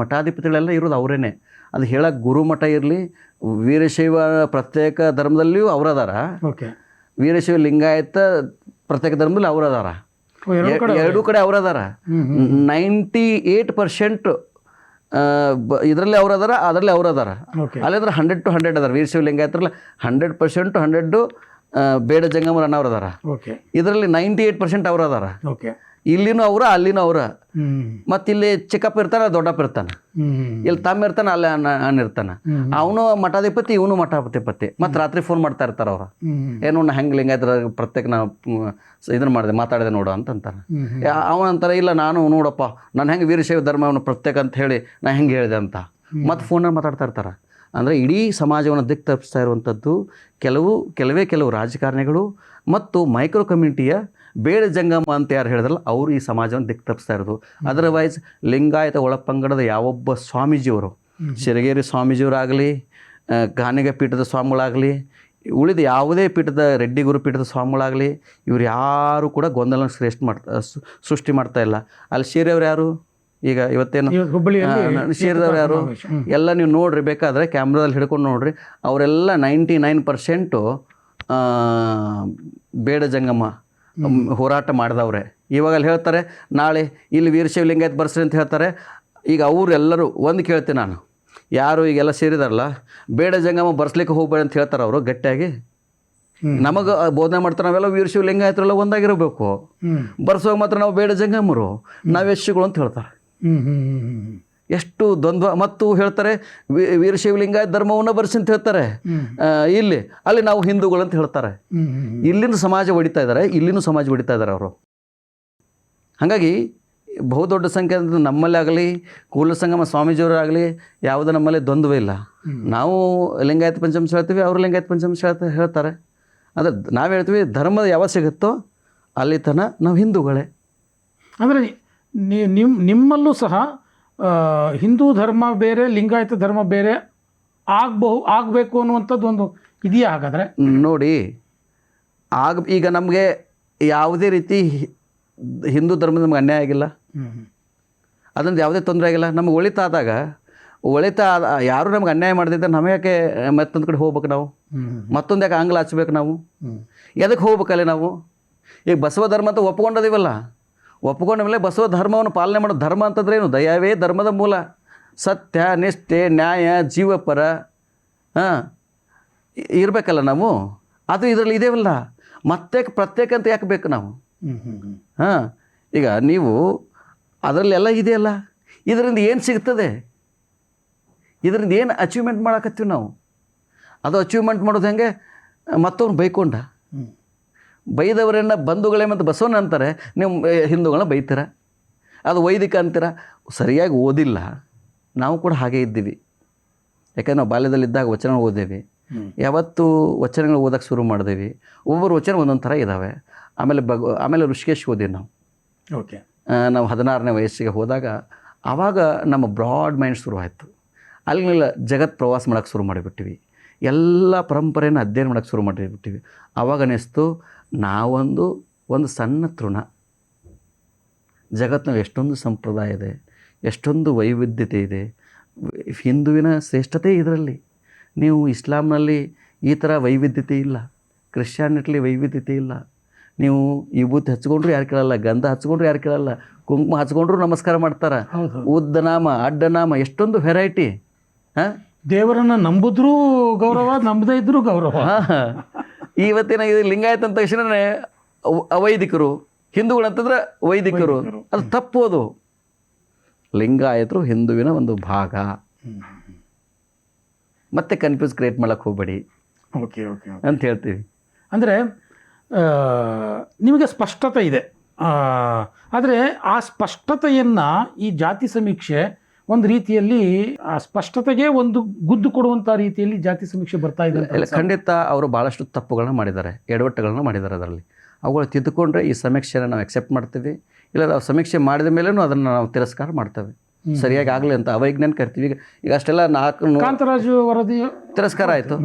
Speaker 2: ಮಠಾಧಿಪತಿಗಳೆಲ್ಲ ಇರೋದು ಅವರೇನೆ. ಅದು ಹೇಳಕ್ಕೆ ಗುರುಮಠ ಇರಲಿ, ವೀರಶೈವ ಪ್ರತ್ಯೇಕ ಧರ್ಮದಲ್ಲಿಯೂ ಅವರದಾರ, ವೀರಶೈವ ಲಿಂಗಾಯತ ಪ್ರತ್ಯೇಕ ಧರ್ಮದಲ್ಲಿ ಅವರದಾರ, ಎರಡೂ ಕಡೆ ಅವರದಾರ. 98% ಇದರಲ್ಲಿ ಅವರದಾರ, ಅದರಲ್ಲಿ ಅವರದಾರ. ಅಲ್ಲಿಂದ್ರೆ 100 to 100 ಅದಾರ. ವೀರಶೈವ ಲಿಂಗಾಯತರಲ್ಲಿ 100% 100 ಬೇಡ ಜಂಗಮರು ಅನ್ನೋರದಾರ. ಇದರಲ್ಲಿ 98% ಅವರದಾರ. ಇಲ್ಲಿನೂ ಅವರ, ಅಲ್ಲಿನೂ ಅವರ. ಮತ್ತು ಇಲ್ಲಿ ಚಿಕ್ಕಪ್ಪ ಇರ್ತಾನೆ, ದೊಡ್ಡಪ್ಪ ಇರ್ತಾನೆ, ಇಲ್ಲಿ ತಮ್ಮ ಇರ್ತಾನೆ, ಅಲ್ಲಿ ಅಣ್ಣ ಇರ್ತಾನೆ. ಅವನು ಮಠಾಧಿಪತಿ, ಇವನು ಮಠಾಧಿಪತಿ. ಮತ್ತು ರಾತ್ರಿ ಫೋನ್ ಮಾಡ್ತಾ ಇರ್ತಾರೆ ಅವ್ರು, ಏನು ನಾ ಹೆಂಗೆ ಲಿಂಗಾಯತರ ಪ್ರತ್ಯೇಕ ನಾವು ಇದನ್ನು ಮಾಡಿದೆ, ಮಾತಾಡಿದೆ ನೋಡು ಅಂತಂತಾರೆ. ಅವನಂತಾರೆ, ಇಲ್ಲ ನಾನು ನೋಡಪ್ಪ, ನಾನು ಹೆಂಗೆ ವೀರಶೈವ ಧರ್ಮವನ್ನು ಪ್ರತ್ಯೇಕ ಅಂತ ಹೇಳಿ ನಾ ಹೆಂಗೆ ಹೇಳಿದೆ ಅಂತ ಮತ್ತು ಫೋನಲ್ಲಿ ಮಾತಾಡ್ತಾ ಇರ್ತಾರೆ. ಅಂದರೆ ಇಡೀ ಸಮಾಜವನ್ನು ದಿಕ್ಕು ತಪ್ಪಿಸ್ತಾ ಇರುವಂಥದ್ದು ಕೆಲವು ರಾಜಕಾರಣಿಗಳು ಮತ್ತು ಮೈಕ್ರೋ ಕಮ್ಯುನಿಟಿಯ ಬೇಡ ಜಂಗಮ ಅಂತ ಯಾರು ಹೇಳಿದ್ರಲ್ಲ, ಅವರು ಈ ಸಮಾಜವನ್ನು ದಿಕ್ಕು ತಪ್ಪಿಸ್ತಾ ಇರೋದು. ಅದರ್ವೈಸ್ ಲಿಂಗಾಯತ ಒಳಪಂಗಡದ ಯಾವೊಬ್ಬ ಸ್ವಾಮೀಜಿಯವರು, ಶಿರಗೇರಿ ಸ್ವಾಮೀಜಿಯವರಾಗಲಿ, ಗಾನಿಗ ಪೀಠದ ಸ್ವಾಮಿಗಳಾಗಲಿ, ಉಳಿದ ಯಾವುದೇ ಪೀಠದ ರೆಡ್ಡಿ ಗುರು ಪೀಠದ ಸ್ವಾಮಿಗಳಾಗಲಿ, ಇವ್ರು ಯಾರು ಕೂಡ ಗೊಂದಲ ಸೃಷ್ಟಿ ಮಾಡ್ತಾ ಇಲ್ಲ. ಅಲ್ಲಿ ಶೇರಿಯವ್ರು ಯಾರು? ಈಗ ಇವತ್ತೇನು ಶೇರಿದವ್ರು ಯಾರು? ಎಲ್ಲ ನೀವು ನೋಡ್ರಿ, ಬೇಕಾದರೆ ಕ್ಯಾಮ್ರಾದಲ್ಲಿ ಹಿಡ್ಕೊಂಡು ನೋಡ್ರಿ, ಅವರೆಲ್ಲ 99% ಬೇಡ ಜಂಗಮ ಹೋರಾಟ ಮಾಡಿದವ್ರೆ. ಇವಾಗ ಅಲ್ಲಿ ಹೇಳ್ತಾರೆ, ನಾಳೆ ಇಲ್ಲಿ ವೀರಶೈವ ಲಿಂಗಾಯತ ಬರ್ಸ್ರಿ ಅಂತ ಹೇಳ್ತಾರೆ. ಈಗ ಅವರೆಲ್ಲರೂ ಒಂದು ಕೇಳ್ತೀನಿ ನಾನು, ಯಾರು ಈಗೆಲ್ಲ ಸೇರಿದಾರಲ್ಲ, ಬೇಡ ಜಂಗಮ ಬರ್ಸ್ಲಿಕ್ಕೆ ಹೋಗ್ಬೇಡಿ ಅಂತ ಹೇಳ್ತಾರೆ ಅವರು ಗಟ್ಟಿಯಾಗಿ. ನಮಗೆ ಬೋಧನೆ ಮಾಡ್ತಾರೆ, ನಾವೆಲ್ಲ ವೀರಶೈವ ಲಿಂಗಾಯತರೆಲ್ಲ ಒಂದಾಗಿರಬೇಕು, ಬರ್ಸೋವಾಗ ಮಾತ್ರ ನಾವು ಬೇಡ ಜಂಗಮರು, ನಾವೆಶಗಳು ಅಂತ ಹೇಳ್ತಾರೆ. ಎಷ್ಟು ದ್ವಂದ್ವ. ಮತ್ತು ಹೇಳ್ತಾರೆ ವೀರಶೈವ ಲಿಂಗಾಯತ ಧರ್ಮವನ್ನು ಬರ್ಸಿ ಅಂತ ಹೇಳ್ತಾರೆ ಅಲ್ಲಿ ನಾವು ಹಿಂದೂಗಳು ಅಂತ ಹೇಳ್ತಾರೆ. ಇಲ್ಲಿನ ಸಮಾಜ ಹೊಡಿತಾ ಇದ್ದಾರೆ, ಇಲ್ಲಿನೂ ಸಮಾಜ ಹೊಡಿತಾ ಇದ್ದಾರೆ ಅವರು. ಹಾಗಾಗಿ ಬಹುದೊಡ್ಡ ಸಂಖ್ಯೆ ನಮ್ಮಲ್ಲಿ ಆಗಲಿ, ಕೂಲಸಂಗಮ ಸ್ವಾಮೀಜಿಯವರಾಗಲಿ, ಯಾವುದೇ ನಮ್ಮಲ್ಲಿ ದ್ವಂದ್ವ ಇಲ್ಲ. ನಾವು ಲಿಂಗಾಯತ ಪಂಚಮಶಿ ಹೇಳ್ತೀವಿ, ಅವರು ಲಿಂಗಾಯತ ಪಂಚಮಶಿ ಹೇಳ್ತಾರೆ. ಅಂದರೆ ನಾವು ಹೇಳ್ತೀವಿ, ಧರ್ಮದ ಯಾವಾಗ ಸಿಗುತ್ತೋ ಅಲ್ಲಿ ತನಕ ನಾವು ಹಿಂದೂಗಳೇ.
Speaker 1: ಅಂದರೆ ನಿಮ್ಮಲ್ಲೂ ಸಹ ಹಿಂದೂ ಧರ್ಮ ಬೇರೆ, ಲಿಂಗಾಯತ ಧರ್ಮ ಬೇರೆ ಆಗಬೇಕು ಅನ್ನುವಂಥದ್ದು ಒಂದು ಇದೆಯಾ? ಹಾಗಾದರೆ
Speaker 2: ನೋಡಿ, ಈಗ ನಮಗೆ ಯಾವುದೇ ರೀತಿ ಹಿಂದೂ ಧರ್ಮದ ನಮ್ಗೆ ಅನ್ಯಾಯ ಆಗಿಲ್ಲ, ಅದರಿಂದ ಯಾವುದೇ ತೊಂದರೆ ಆಗಿಲ್ಲ. ನಮಗೆ ಒಳಿತಾದಾಗ ಯಾರು ನಮ್ಗೆ ಅನ್ಯಾಯ ಮಾಡ್ತಿದ್ದರೆ ನಮಗೆ ಯಾಕೆ ಮತ್ತೊಂದು ಕಡೆ ಹೋಗ್ಬೇಕು? ನಾವು ಮತ್ತೊಂದು ಯಾಕೆ ಆಂಗ್ಲ ಹಚ್ಬೇಕು? ನಾವು ಎದಕ್ಕೆ ಹೋಗ್ಬೇಕಲ್ಲ? ನಾವು ಈಗ ಬಸವ ಧರ್ಮ ಅಂತ ಒಪ್ಕೊಂಡದಿವಲ್ಲ, ಒಪ್ಕೊಂಡ ಮೇಲೆ ಬಸವ ಧರ್ಮವನ್ನು ಪಾಲನೆ ಮಾಡೋ ಧರ್ಮ ಅಂತಂದ್ರೆ ಏನು? ದಯವೇ ಧರ್ಮದ ಮೂಲ, ಸತ್ಯ, ನಿಷ್ಠೆ, ನ್ಯಾಯ, ಜೀವಪರ ಇರಬೇಕಲ್ಲ ನಾವು. ಅದು ಇದರಲ್ಲಿ ಇದೇವಲ್ಲ, ಮತ್ತೆ ಪ್ರತ್ಯೇಕ ಅಂತ ಯಾಕೆ ಬೇಕು ನಾವು? ಈಗ ನೀವು ಅದರಲ್ಲೆಲ್ಲ ಇದೆಯಲ್ಲ, ಇದರಿಂದ ಏನು ಸಿಗ್ತದೆ? ಇದರಿಂದ ಏನು ಅಚೀವ್ಮೆಂಟ್ ಮಾಡಕತ್ತೀವಿ ನಾವು? ಅದು ಅಚೀವ್ಮೆಂಟ್ ಮಾಡೋದು ಹೆಂಗೆ? ಮತ್ತವ್ನು ಬೈಕೊಂಡ, ಬೈದವರನ್ನ ಬಂಧುಗಳೇ ಮತ್ತು ಬಸವಣ್ಣ ಅಂತಾರೆ, ನೀವು ಹಿಂದೂಗಳನ್ನ ಬೈತೀರ, ಅದು ವೈದಿಕ ಅಂತೀರ. ಸರಿಯಾಗಿ ಓದಿಲ್ಲ. ನಾವು ಕೂಡ ಹಾಗೆ ಇದ್ದೀವಿ. ಯಾಕಂದ್ರೆ ನಾವು ಬಾಲ್ಯದಲ್ಲಿದ್ದಾಗ ವಚನ ಓದೇವಿ, ಯಾವತ್ತು ವಚನಗಳು ಓದೋಕ್ಕೆ ಶುರು ಮಾಡಿದೇವಿ. ಒಬ್ಬರು ವಚನ ಒಂದೊಂದು ಥರ ಇದ್ದಾವೆ. ಆಮೇಲೆ ಋಷಿಕೇಶ್ ಓದಿವಿ ನಾವು.
Speaker 1: ಓಕೆ,
Speaker 2: ನಾವು 16ನೇ ವಯಸ್ಸಿಗೆ ಹೋದಾಗ ಆವಾಗ ನಮ್ಮ ಬ್ರಾಡ್ ಮೈಂಡ್ ಶುರುವಾಯಿತು. ಅಲ್ಲಿಗೆಲ್ಲ ಜಗತ್ತು ಪ್ರವಾಸ ಮಾಡೋಕ್ಕೆ ಶುರು ಮಾಡಿಬಿಟ್ಟಿವಿ, ಎಲ್ಲ ಪರಂಪರೆಯನ್ನು ಅಧ್ಯಯನ ಮಾಡೋಕ್ಕೆ ಶುರು ಮಾಡಿಬಿಟ್ಟಿವಿ. ಆವಾಗ ಅನ್ನಿಸ್ತು ಒಂದು ಸಣ್ಣ ತೃಣ. ಜಗತ್ತಿನಲ್ಲಿ ಎಷ್ಟೊಂದು ಸಂಪ್ರದಾಯ ಇದೆ, ಎಷ್ಟೊಂದು ವೈವಿಧ್ಯತೆ ಇದೆ. ಹಿಂದುವಿನ ಶ್ರೇಷ್ಠತೆ ಇದರಲ್ಲಿ. ನೀವು ಇಸ್ಲಾಂನಲ್ಲಿ ಈ ಥರ ವೈವಿಧ್ಯತೆ ಇಲ್ಲ, ಕ್ರಿಶ್ಚಿಯಾನಿಟಿಲಿ ವೈವಿಧ್ಯತೆ ಇಲ್ಲ. ನೀವು ವಿಭೂತಿ ಹಚ್ಕೊಂಡ್ರು ಯಾರು ಕೇಳಲ್ಲ, ಗಂಧ ಹಚ್ಕೊಂಡ್ರು ಯಾರು ಕೇಳಲ್ಲ, ಕುಂಕುಮ ಹಚ್ಕೊಂಡ್ರು ನಮಸ್ಕಾರ ಮಾಡ್ತಾರೆ. ಉದ್ದನಾಮ ಅಡ್ಡನಾಮ ಎಷ್ಟೊಂದು ವೆರೈಟಿ. ಹಾಂ,
Speaker 1: ದೇವರನ್ನು ನಂಬುದ್ರೂ ಗೌರವ, ನಂಬದೇ ಇದ್ರೂ ಗೌರವ.
Speaker 2: ಹಾಂ, ಇವತ್ತಿನ ಇದು ಲಿಂಗಾಯತ ಅಂತ ತಕ್ಷಣವೇ ಅವೈದಿಕರು, ಹಿಂದೂಗಳಂತಂದ್ರೆ ವೈದಿಕರು. ಅದು ತಪ್ಪು. ಅದು ಲಿಂಗಾಯತರು ಹಿಂದುವಿನ ಒಂದು ಭಾಗ. ಮತ್ತೆ ಕನ್ಫ್ಯೂಸ್ ಕ್ರಿಯೇಟ್ ಮಾಡೋಕ್ಕೆ ಹೋಗಬೇಡಿ.
Speaker 1: ಓಕೆ ಓಕೆ
Speaker 2: ಅಂತ ಹೇಳ್ತೀವಿ.
Speaker 1: ಅಂದರೆ ನಿಮಗೆ ಸ್ಪಷ್ಟತೆ ಇದೆ, ಆದರೆ ಆ ಸ್ಪಷ್ಟತೆಯನ್ನು ಈ ಜಾತಿ ಸಮೀಕ್ಷೆ ಒಂದು ರೀತಿಯಲ್ಲಿ ಆ ಸ್ಪಷ್ಟತೆಗೆ ಒಂದು ಗುದ್ದು ಕೊಡುವಂಥ ರೀತಿಯಲ್ಲಿ ಜಾತಿ ಸಮೀಕ್ಷೆ ಬರ್ತಾ ಇದೆ.
Speaker 2: ಖಂಡಿತ ಅವರು ಭಾಳಷ್ಟು ತಪ್ಪುಗಳನ್ನ ಮಾಡಿದ್ದಾರೆ, ಎಡವಟ್ಟುಗಳನ್ನ ಮಾಡಿದ್ದಾರೆ. ಅದರಲ್ಲಿ ಅವುಗಳು ತಿದ್ದುಕೊಂಡ್ರೆ ಈ ಸಮೀಕ್ಷೆನ ನಾವು ಅಕ್ಸೆಪ್ಟ್ ಮಾಡ್ತೀವಿ. ಇಲ್ಲ ನಾವು ಸಮೀಕ್ಷೆ ಮಾಡಿದ ಮೇಲೂ ಅದನ್ನು ನಾವು ತಿರಸ್ಕಾರ ಮಾಡ್ತೇವೆ. ಸರಿಯಾಗಿ ಆಗಲಿ ಅಂತ ಅವೈಜ್ಞಾನಿಕ ಕರಿತೀವಿ. ಈಗ ಅಷ್ಟೆಲ್ಲ 400
Speaker 1: ಕಾಂತರಾಜು ವರದಿ
Speaker 2: ತಿರಸ್ಕಾರ ಆಯಿತು,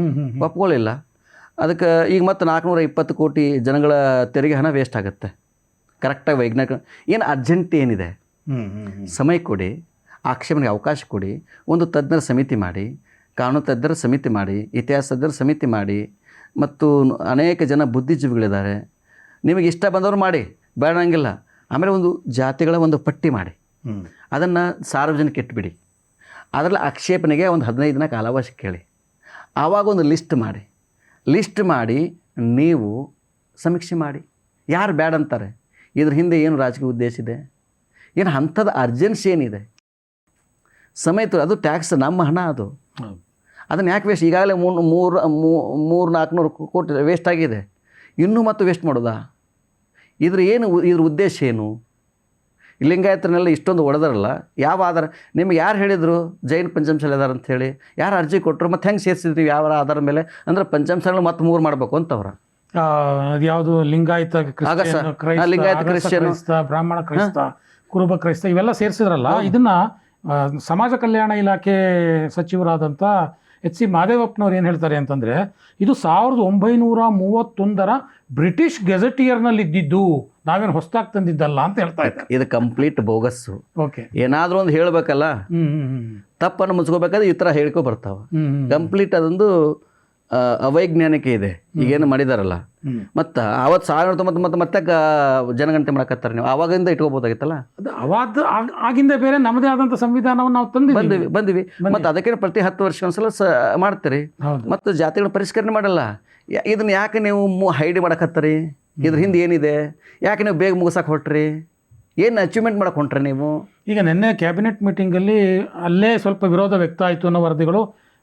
Speaker 2: ಒಪ್ಕೊಳ್ಳಿಲ್ಲ. ಅದಕ್ಕೆ ಈಗ ಮತ್ತೆ 420 ಕೋಟಿ ಜನಗಳ ತೆರಿಗೆ ಹಣ ವೇಸ್ಟ್ ಆಗುತ್ತೆ. ಕರೆಕ್ಟಾಗಿ ವೈಜ್ಞಾನಿಕ ಏನು ಅರ್ಜೆಂಟ್ ಏನಿದೆ, ಸಮಯ ಕೊಡಿ, ಆಕ್ಷೇಪಣೆಗೆ ಅವಕಾಶ ಕೊಡಿ. ಒಂದು ತಜ್ಞರ ಸಮಿತಿ ಮಾಡಿ, ಕಾನೂನು ತಜ್ಞರ ಸಮಿತಿ ಮಾಡಿ, ಇತಿಹಾಸ ತಜ್ಞರ ಸಮಿತಿ ಮಾಡಿ, ಮತ್ತು ಅನೇಕ ಜನ ಬುದ್ಧಿಜೀವಿಗಳಿದ್ದಾರೆ. ನಿಮಗೆ ಇಷ್ಟ ಬಂದವರು ಮಾಡಿ, ಬೇಡಂಗಿಲ್ಲ. ಆಮೇಲೆ ಒಂದು ಜಾತಿಗಳ ಒಂದು ಪಟ್ಟಿ ಮಾಡಿ, ಅದನ್ನು ಸಾರ್ವಜನಿಕ ಇಟ್ಬಿಡಿ. ಅದರಲ್ಲಿ ಆಕ್ಷೇಪಣೆಗೆ ಒಂದು 15 ದಿನ ಕಾಲಾವಕಾಶ ಕೇಳಿ. ಆವಾಗ ಒಂದು ಲಿಸ್ಟ್ ಮಾಡಿ ನೀವು ಸಮೀಕ್ಷೆ ಮಾಡಿ. ಯಾರು ಬ್ಯಾಡ ಅಂತಾರೆ? ಇದ್ರ ಹಿಂದೆ ಏನು ರಾಜಕೀಯ ಉದ್ದೇಶ ಇದೆ? ಏನು ಅಂಥದ್ದು ಅರ್ಜೆನ್ಸಿ ಏನಿದೆ? ಸಮೇತ ಅದು ಟ್ಯಾಕ್ಸ್ ನಮ್ಮ ಹಣ. ಅದನ್ನು ಯಾಕೆ ವೇಸ್ಟ್? ಈಗಾಗಲೇ 300-400 ಕೋಟಿ ವೇಸ್ಟ್ ಆಗಿದೆ. ಇನ್ನೂ ಮತ್ತೆ ವೇಸ್ಟ್ ಮಾಡೋದಾ? ಇದ್ರ ಉದ್ದೇಶ ಏನು? ಲಿಂಗಾಯತರನ್ನೆಲ್ಲ ಇಷ್ಟೊಂದು ಹೊಡೆದಾರಲ್ಲ, ಯಾವ ಆಧಾರ? ನಿಮ್ಗೆ ಯಾರು ಹೇಳಿದರು ಜೈನ್ ಪಂಚಮಸಾಲಿ ಅದಾರ ಅಂತ ಹೇಳಿ? ಯಾರು ಅರ್ಜಿ ಕೊಟ್ಟರು? ಮತ್ತು ಹೆಂಗೆ ಸೇರಿಸಿದ್ರಿ? ಯಾವ ಆಧಾರ ಮೇಲೆ? ಅಂದರೆ ಪಂಚಮಸಾಲಿ ಮತ್ತೆ 3 ಮಾಡಬೇಕು ಅಂತವ್ರ.
Speaker 1: ಯಾವುದು ಲಿಂಗಾಯತ ಕ್ರಿಶ್ಚಿಯನ್, ಬ್ರಾಹ್ಮಣ ಕ್ರೈಸ್ತ, ಕುರುಬ ಕ್ರೈಸ್ತ ಇವೆಲ್ಲ ಸೇರಿಸಿದ್ರಲ್ಲ. ಇದನ್ನ ಸಮಾಜ ಕಲ್ಯಾಣ ಇಲಾಖೆ ಸಚಿವರಾದಂಥ ಎಚ್ ಸಿ ಮಹದೇವಪ್ಪನವ್ರು ಏನು ಹೇಳ್ತಾರೆ ಅಂತಂದರೆ, ಇದು 1931ರ ಬ್ರಿಟಿಷ್ ಗೆಜೆಟಿಯರ್ನಲ್ಲಿ ಇದ್ದಿದ್ದು, ನಾವೇನು ಹೊಸದಾಗಿ ತಂದಿದ್ದಲ್ಲ ಅಂತ ಹೇಳ್ತಾ ಇದ್ದಾರೆ.
Speaker 2: ಇದು ಕಂಪ್ಲೀಟ್ ಬೋಗಸ್ಸು.
Speaker 1: ಓಕೆ,
Speaker 2: ಏನಾದರೂ ಒಂದು ಹೇಳಬೇಕಲ್ಲ, ತಪ್ಪನ್ನು ಮುಚ್ಕೋಬೇಕಾದ್ರೆ ಈ ಥರ ಹೇಳ್ಕೊ ಬರ್ತಾವೆ. ಕಂಪ್ಲೀಟ್ ಅದೊಂದು ಅವೈಜ್ಞಾನಿಕ ಇದೆ ಈಗೇನು ಮಾಡಿದಾರಲ್ಲ. ಮತ್ತು 1990 ಮತ್ತೆ ಜನಗಣತಿ ಮಾಡಕತ್ತಾರೆ. ನೀವು ಆವಾಗಿಂದ ಇಟ್ಕೋಬೋದಾಗಿತ್ತಲ್ಲ.
Speaker 1: ಅದು ಆಗಿಂದ ಬೇರೆ ನಮ್ಮದೇ ಆದಂಥ ಸಂವಿಧಾನವನ್ನು ನಾವು
Speaker 2: ಬಂದಿವಿ. ಮತ್ತು ಅದಕ್ಕೆ ಪ್ರತಿ 10 ವರ್ಷಕ್ಕೊಂದ್ಸಲ ಮಾಡ್ತೀರಿ. ಮತ್ತು ಜಾತಿಗಳ ಪರಿಷ್ಕರಣೆ ಮಾಡಲ್ಲ. ಇದನ್ನ ಯಾಕೆ ನೀವು ಹೈಡ್ ಮಾಡಕತ್ತೀರಿ? ಇದ್ರ ಹಿಂದೆ ಏನಿದೆ? ಯಾಕೆ ನೀವು ಬೇಗ ಮುಗಿಸಕ್ಕೆ ಹೊಟ್ರಿ? ಏನು ಅಚೀವ್ಮೆಂಟ್ ಮಾಡಕ್ಕೆ ಹೊಂಟ್ರಿ ನೀವು? ಈಗ
Speaker 1: ನಿನ್ನೆ ಕ್ಯಾಬಿನೆಟ್ ಮೀಟಿಂಗಲ್ಲಿ ಅಲ್ಲೇ ಸ್ವಲ್ಪ ವಿರೋಧ ವ್ಯಕ್ತ ಆಯಿತು ಅನ್ನೋ ವರದಿಗಳು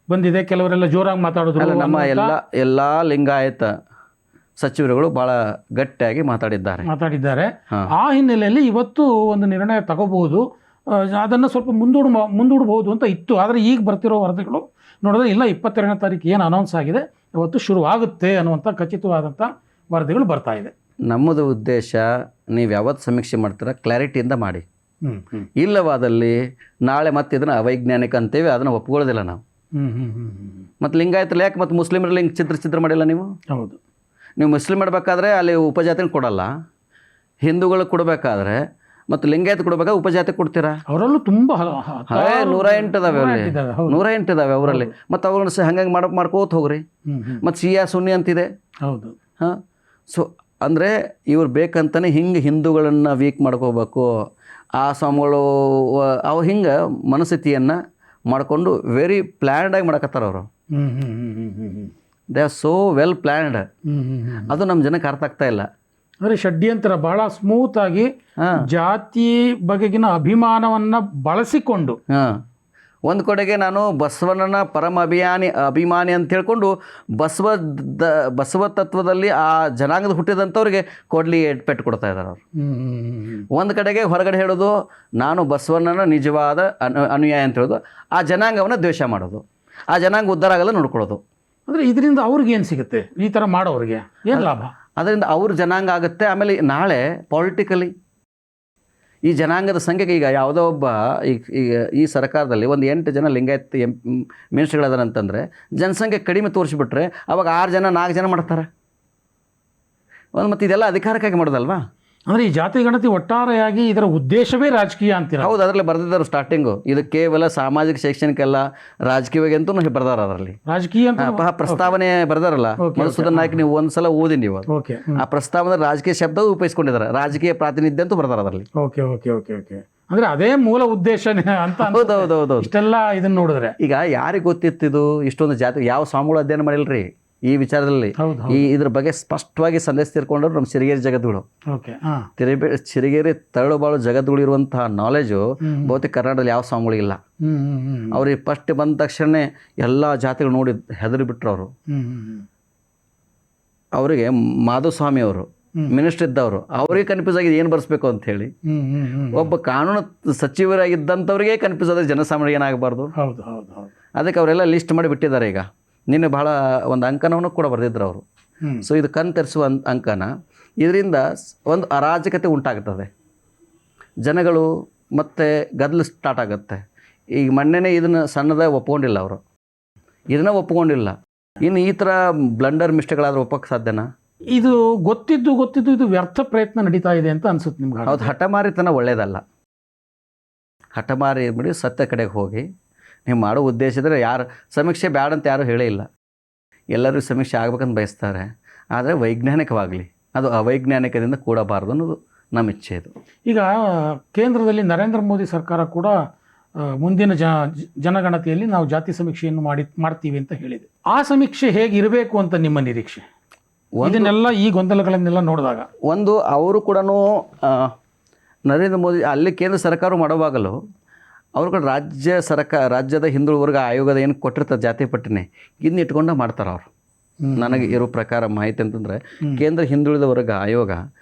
Speaker 1: ಬಂದಿದೆ. ಕೆಲವರೆಲ್ಲ ಜೋರಾಗಿ ಮಾತಾಡಿದ್ರು.
Speaker 2: ನಮ್ಮ ಎಲ್ಲ ಲಿಂಗಾಯತ ಸಚಿವರುಗಳು ಭಾಳ ಗಟ್ಟಿಯಾಗಿ ಮಾತಾಡಿದ್ದಾರೆ.
Speaker 1: ಆ ಹಿನ್ನೆಲೆಯಲ್ಲಿ ಇವತ್ತು ಒಂದು ನಿರ್ಣಯ ತಗೋಬಹುದು, ಅದನ್ನು ಸ್ವಲ್ಪ ಮುಂದೂಡಬಹುದು ಅಂತ ಇತ್ತು. ಆದರೆ ಈಗ ಬರ್ತಿರೋ ವರದಿಗಳು ನೋಡಿದ್ರೆ ಇಲ್ಲ, 22ನೇ ತಾರೀಕು ಏನು ಅನೌನ್ಸ್ ಆಗಿದೆ ಇವತ್ತು ಶುರು ಆಗುತ್ತೆ ಅನ್ನುವಂಥ ಖಚಿತವಾದಂಥ ವರದಿಗಳು ಬರ್ತಾ ಇದೆ.
Speaker 2: ನಮ್ಮದು ಉದ್ದೇಶ, ನೀವು ಯಾವತ್ತು ಸಮೀಕ್ಷೆ ಮಾಡ್ತೀರಾ ಕ್ಲಾರಿಟಿಯಿಂದ ಮಾಡಿ. ಇಲ್ಲವಾದಲ್ಲಿ ನಾಳೆ ಮತ್ತೆ ಇದನ್ನು ಅವೈಜ್ಞಾನಿಕ ಅಂತೇವೆ, ಅದನ್ನು ಒಪ್ಕೊಳ್ಳೋದಿಲ್ಲ ನಾವು. ಮತ್ತು ಲಿಂಗಾಯತರಲ್ಲಿ ಯಾಕೆ ಮತ್ತು ಮುಸ್ಲಿಮರಲ್ಲಿ ಹಿಂಗೆ ಚಿತ್ರ ಮಾಡಿಲ್ಲ ನೀವು?
Speaker 1: ಹೌದು,
Speaker 2: ನೀವು ಮುಸ್ಲಿಮ್ ಮಾಡಬೇಕಾದ್ರೆ ಅಲ್ಲಿ ಉಪಜಾತಿನ ಕೊಡಲ್ಲ, ಹಿಂದೂಗಳಿಗೆ ಕೊಡಬೇಕಾದ್ರೆ ಮತ್ತು ಲಿಂಗಾಯತ ಕೊಡಬೇಕಾದ್ರೆ ಉಪಜಾತಿ ಕೊಡ್ತೀರಾ?
Speaker 1: ಅವರಲ್ಲೂ ತುಂಬ
Speaker 2: 108 ಇದಾವೆ, ಅಲ್ಲಿ 108 ಇದಾವೆ ಅವರಲ್ಲಿ. ಮತ್ತು ಅವ್ರನ್ನ ಹಂಗಾಗಿ ಮಾಡ್ಕೋತ ಹೋಗ್ರಿ. ಮತ್ತು ಶಿಯಾ ಸುನ್ನಿ ಅಂತಿದೆ.
Speaker 1: ಹೌದು.
Speaker 2: ಹಾಂ, ಸೊ ಅಂದರೆ ಇವ್ರು ಬೇಕಂತಲೇ ಹಿಂಗೆ ಹಿಂದೂಗಳನ್ನು ವೀಕ್ ಮಾಡ್ಕೋಬೇಕು. ಆ ಸ್ವಾಮಿಗಳು ಅವು ಹಿಂಗೆ ಮನಸ್ಥಿತಿಯನ್ನು ಮಾಡಿಕೊಂಡು ವೆರಿ ಪ್ಲ್ಯಾನ್ಡಾಗಿ ಮಾಡಕತ್ತಾರ ಅವರು. They are so well planned. ಅದು ನಮ್ಮ ಜನಕ್ಕೆ ಅರ್ಥ ಆಗ್ತಾ ಇಲ್ಲ.
Speaker 1: ಅಂದರೆ ಷಡ್ಯಂತ್ರ ಭಾಳ ಸ್ಮೂತಾಗಿ ಜಾತಿ ಬಗೆಗಿನ ಅಭಿಮಾನವನ್ನು ಬಳಸಿಕೊಂಡು
Speaker 2: ಒಂದು ಕಡೆಗೆ ನಾನು ಬಸವಣ್ಣನ ಪರಮ ಅಭಿಮಾನಿ ಅಂತ ಹೇಳ್ಕೊಂಡು ಬಸವ ತತ್ವದಲ್ಲಿ ಆ ಜನಾಂಗದ ಹುಟ್ಟಿದಂಥವ್ರಿಗೆ ಕೊಡ್ಲಿ ಪೆಟ್ಟು ಕೊಡ್ತಾ ಇದ್ದಾರೆ ಅವರು. ಒಂದು ಕಡೆಗೆ ಹೊರಗಡೆ ಹೇಳೋದು ನಾನು ಬಸವಣ್ಣನ ನಿಜವಾದ ಅನುಯಾಯಿ ಅಂತ ಹೇಳೋದು, ಆ ಜನಾಂಗವನ್ನು ದ್ವೇಷ ಮಾಡೋದು, ಆ ಜನಾಂಗ ಉದ್ಧಾರ ಆಗಲ್ಲ ನೋಡ್ಕೊಳ್ಳೋದು.
Speaker 1: ಅಂದರೆ ಇದರಿಂದ ಅವ್ರಿಗೆ ಏನು ಸಿಗುತ್ತೆ? ಈ ಥರ ಮಾಡೋರಿಗೆ ಏನು ಲಾಭ?
Speaker 2: ಅದರಿಂದ ಅವ್ರ ಜನಾಂಗ ಆಗುತ್ತೆ. ಆಮೇಲೆ ನಾಳೆ ಪಾಲಿಟಿಕಲಿ ಈ ಜನಾಂಗದ ಸಂಖ್ಯೆಗೆ ಈಗ ಯಾವುದೋ ಒಬ್ಬ ಈಗ ಈ ಸರ್ಕಾರದಲ್ಲಿ ಒಂದು 8 ಜನ ಲಿಂಗಾಯತ್ ಮಿನಿಸ್ಟ್ರಿಗಳದಾರ ಅಂತಂದರೆ ಜನಸಂಖ್ಯೆ ಕಡಿಮೆ ತೋರಿಸ್ಬಿಟ್ರೆ ಅವಾಗ 6 ಜನ 4 ಜನ ಮಾಡ್ತಾರೆ. ಮತ್ತು ಇದೆಲ್ಲ ಅಧಿಕಾರಕ್ಕಾಗಿ ಮಾಡೋದಲ್ವಾ?
Speaker 1: ಅಂದರೆ ಈ ಜಾತಿ ಗಣತಿ ಒಟ್ಟಾರೆಯಾಗಿ ಇದರ ಉದ್ದೇಶವೇ ರಾಜಕೀಯ ಅಂತೀರ?
Speaker 2: ಹೌದು, ಅದರಲ್ಲಿ ಬರೆದಿದ್ದಾರೆ ಸ್ಟಾರ್ಟಿಂಗು. ಇದು ಕೇವಲ ಸಾಮಾಜಿಕ ಶೈಕ್ಷಣಿಕ ಅಲ್ಲ, ರಾಜಕೀಯವಾಗಿ ಅಂತೂ ಬರ್ದಾರ. ಅದರಲ್ಲಿ
Speaker 1: ರಾಜಕೀಯ ಅಂತ
Speaker 2: ಪ್ರಸ್ತಾವನೆ ಬರ್ದಾರಲ್ಲ ಮಧುಸೂದನ್ ನಾಯ್ಕ, ನೀವು ಒಂದ್ಸಲ ಓದಿ ನೀವು
Speaker 1: ಓಕೆ.
Speaker 2: ಆ ಪ್ರಸ್ತಾವನೆ ರಾಜಕೀಯ ಶಬ್ದ ಉಪಯೋಗಿಸ್ಕೊಂಡಿದ್ದಾರೆ, ರಾಜಕೀಯ ಪ್ರಾತಿನಿಧ್ಯ ಅಂತೂ ಬರ್ದಾರ ಅದರಲ್ಲಿ.
Speaker 1: ಓಕೆ ಓಕೆ ಓಕೆ ಓಕೆ ಅಂದರೆ ಅದೇ ಮೂಲ ಉದ್ದೇಶನೇ ಅಂತ.
Speaker 2: ಹೌದೌದೌದು.
Speaker 1: ಇಷ್ಟೆಲ್ಲ ಇದನ್ನ ನೋಡಿದ್ರೆ
Speaker 2: ಈಗ ಯಾರಿಗೆ ಗೊತ್ತಿತ್ತಿದು ಇಷ್ಟೊಂದು ಜಾತಿ? ಯಾವ ಸ್ವಾಮಿಗಳು ಅಧ್ಯಯನ ಮಾಡಿಲ್ರಿ ಈ ವಿಚಾರದಲ್ಲಿ. ಇದ್ರ ಬಗ್ಗೆ ಸ್ಪಷ್ಟವಾಗಿ ಸಂದೇಶ ತಿಳ್ಕೊಂಡ್ರು ನಮ್ಮ ಸಿರಿಗೇರಿ ಜಗದ್ಗುಳು. ಸಿರಿಗೇರಿ ತರಳುಬಾಳು ಜಗದ್ಗುಳು ಇರುವಂತಹ ನಾಲೆಜು ಬಹುತೇಕ ಕರ್ನಾಟಕದಲ್ಲಿ ಯಾವ ಸ್ವಾಮಿಗಳಿಲ್ಲ. ಅವ್ರಿಗೆ ಫಸ್ಟ್ ಬಂದ ತಕ್ಷಣ ಎಲ್ಲ ಜಾತಿಗಳು ನೋಡಿ ಹೆದರಿ ಬಿಟ್ರು ಅವರು. ಅವರಿಗೆ ಮಾಧುಸ್ವಾಮಿ ಅವರು ಮಿನಿಸ್ಟರ್ ಇದ್ದವರು, ಅವರಿಗೆ ಕನ್ಫ್ಯೂಸ್ ಆಗಿದೆ ಏನು ಬರ್ಸ್ಬೇಕು ಅಂತ ಹೇಳಿ. ಒಬ್ಬ ಕಾನೂನು ಸಚಿವರಾಗಿದ್ದಂಥವ್ರಿಗೆ ಕನ್ಫ್ಯೂಸ್ ಆದ್ರೆ ಜನಸಾಮಾನ್ಯ ಏನಾಗಬಾರ್ದು. ಅದಕ್ಕೆ ಅವರೆಲ್ಲ ಲಿಸ್ಟ್ ಮಾಡಿ ಬಿಟ್ಟಿದ್ದಾರೆ. ಈಗ ನಿನ್ನೆ ಬಹಳ ಒಂದು ಅಂಕನವನ್ನು ಕೂಡ ಬರೆದಿದ್ರು ಅವರು. ಸೊ ಇದು ಕಣ್ತರಿಸುವ ಅಂಕನ. ಇದರಿಂದ ಒಂದು ಅರಾಜಕತೆ ಉಂಟಾಗ್ತದೆ, ಜನಗಳು ಮತ್ತೆ ಗದ್ದಲು ಸ್ಟಾರ್ಟ್ ಆಗುತ್ತೆ. ಈಗ ಮೊನ್ನೆನೇ ಇದನ್ನು ಸಣ್ಣದ ಒಪ್ಕೊಂಡಿಲ್ಲ ಅವರು, ಇದನ್ನ ಒಪ್ಕೊಂಡಿಲ್ಲ. ಇನ್ನು ಈ ಥರ ಬ್ಲಂಡರ್ ಮಿಸ್ಟೇಕ್ಗಳಾದ್ರೆ ಒಪ್ಪಕ್ಕೆ ಸಾಧ್ಯನಾ?
Speaker 1: ಇದು ಗೊತ್ತಿದ್ದು ಇದು ವ್ಯರ್ಥ ಪ್ರಯತ್ನ ನಡೀತಾ ಇದೆ ಅಂತ ಅನ್ಸುತ್ತೆ ನಿಮ್ಗೆ?
Speaker 2: ಹೌದು, ಹಠಮಾರಿತನ ಒಳ್ಳೇದಲ್ಲ. ಹಠಮಾರಿ ಬಿಡಿ, ಸತ್ಯ ಕಡೆಗೆ ಹೋಗಿ ನೀವು ಮಾಡೋ ಉದ್ದೇಶ ಇದ್ದರೆ ಯಾರು ಸಮೀಕ್ಷೆ ಬೇಡ ಅಂತ ಯಾರೂ ಹೇಳೇ ಇಲ್ಲ. ಎಲ್ಲರೂ ಸಮೀಕ್ಷೆ ಆಗ್ಬೇಕಂತ ಬಯಸ್ತಾರೆ, ಆದರೆ ವೈಜ್ಞಾನಿಕವಾಗಲಿ, ಅದು ಅವೈಜ್ಞಾನಿಕದಿಂದ ಕೂಡಬಾರ್ದು ಅನ್ನೋದು ನಮ್ಮ ಇಚ್ಛೆ. ಇದು ಈಗ
Speaker 1: ಕೇಂದ್ರದಲ್ಲಿ ನರೇಂದ್ರ ಮೋದಿ ಸರ್ಕಾರ ಕೂಡ ಮುಂದಿನ ಜನಗಣತಿಯಲ್ಲಿ ನಾವು ಜಾತಿ ಸಮೀಕ್ಷೆಯನ್ನು ಮಾಡ್ತೀವಿ ಅಂತ ಹೇಳಿದೆ. ಆ ಸಮೀಕ್ಷೆ ಹೇಗಿರಬೇಕು ಅಂತ ನಿಮ್ಮ ನಿರೀಕ್ಷೆ? ಇದನ್ನೆಲ್ಲ ಈ ಗೊಂದಲಗಳನ್ನೆಲ್ಲ ನೋಡಿದಾಗ
Speaker 2: ಒಂದು ಅವರು ಕೂಡ ನರೇಂದ್ರ ಮೋದಿ ಅಲ್ಲಿ ಕೇಂದ್ರ ಸರ್ಕಾರ ಮಾಡುವಾಗಲೂ ಅವರು ಕೂಡ ರಾಜ್ಯದ ಹಿಂದುಳಿದ ವರ್ಗ ಆಯೋಗದ ಏನು ಕೊಟ್ಟಿರ್ತಾರೆ ಜಾತಿ ಪಟ್ಟಿನೇ ಇದನ್ನ ಇಟ್ಕೊಂಡು ಮಾಡ್ತಾರೆ ಅವರು. ನನಗೆ ಇರೋ ಪ್ರಕಾರ ಮಾಹಿತಿ ಅಂತಂದರೆ ಕೇಂದ್ರ ಹಿಂದುಳಿದ ವರ್ಗ ಆಯೋಗ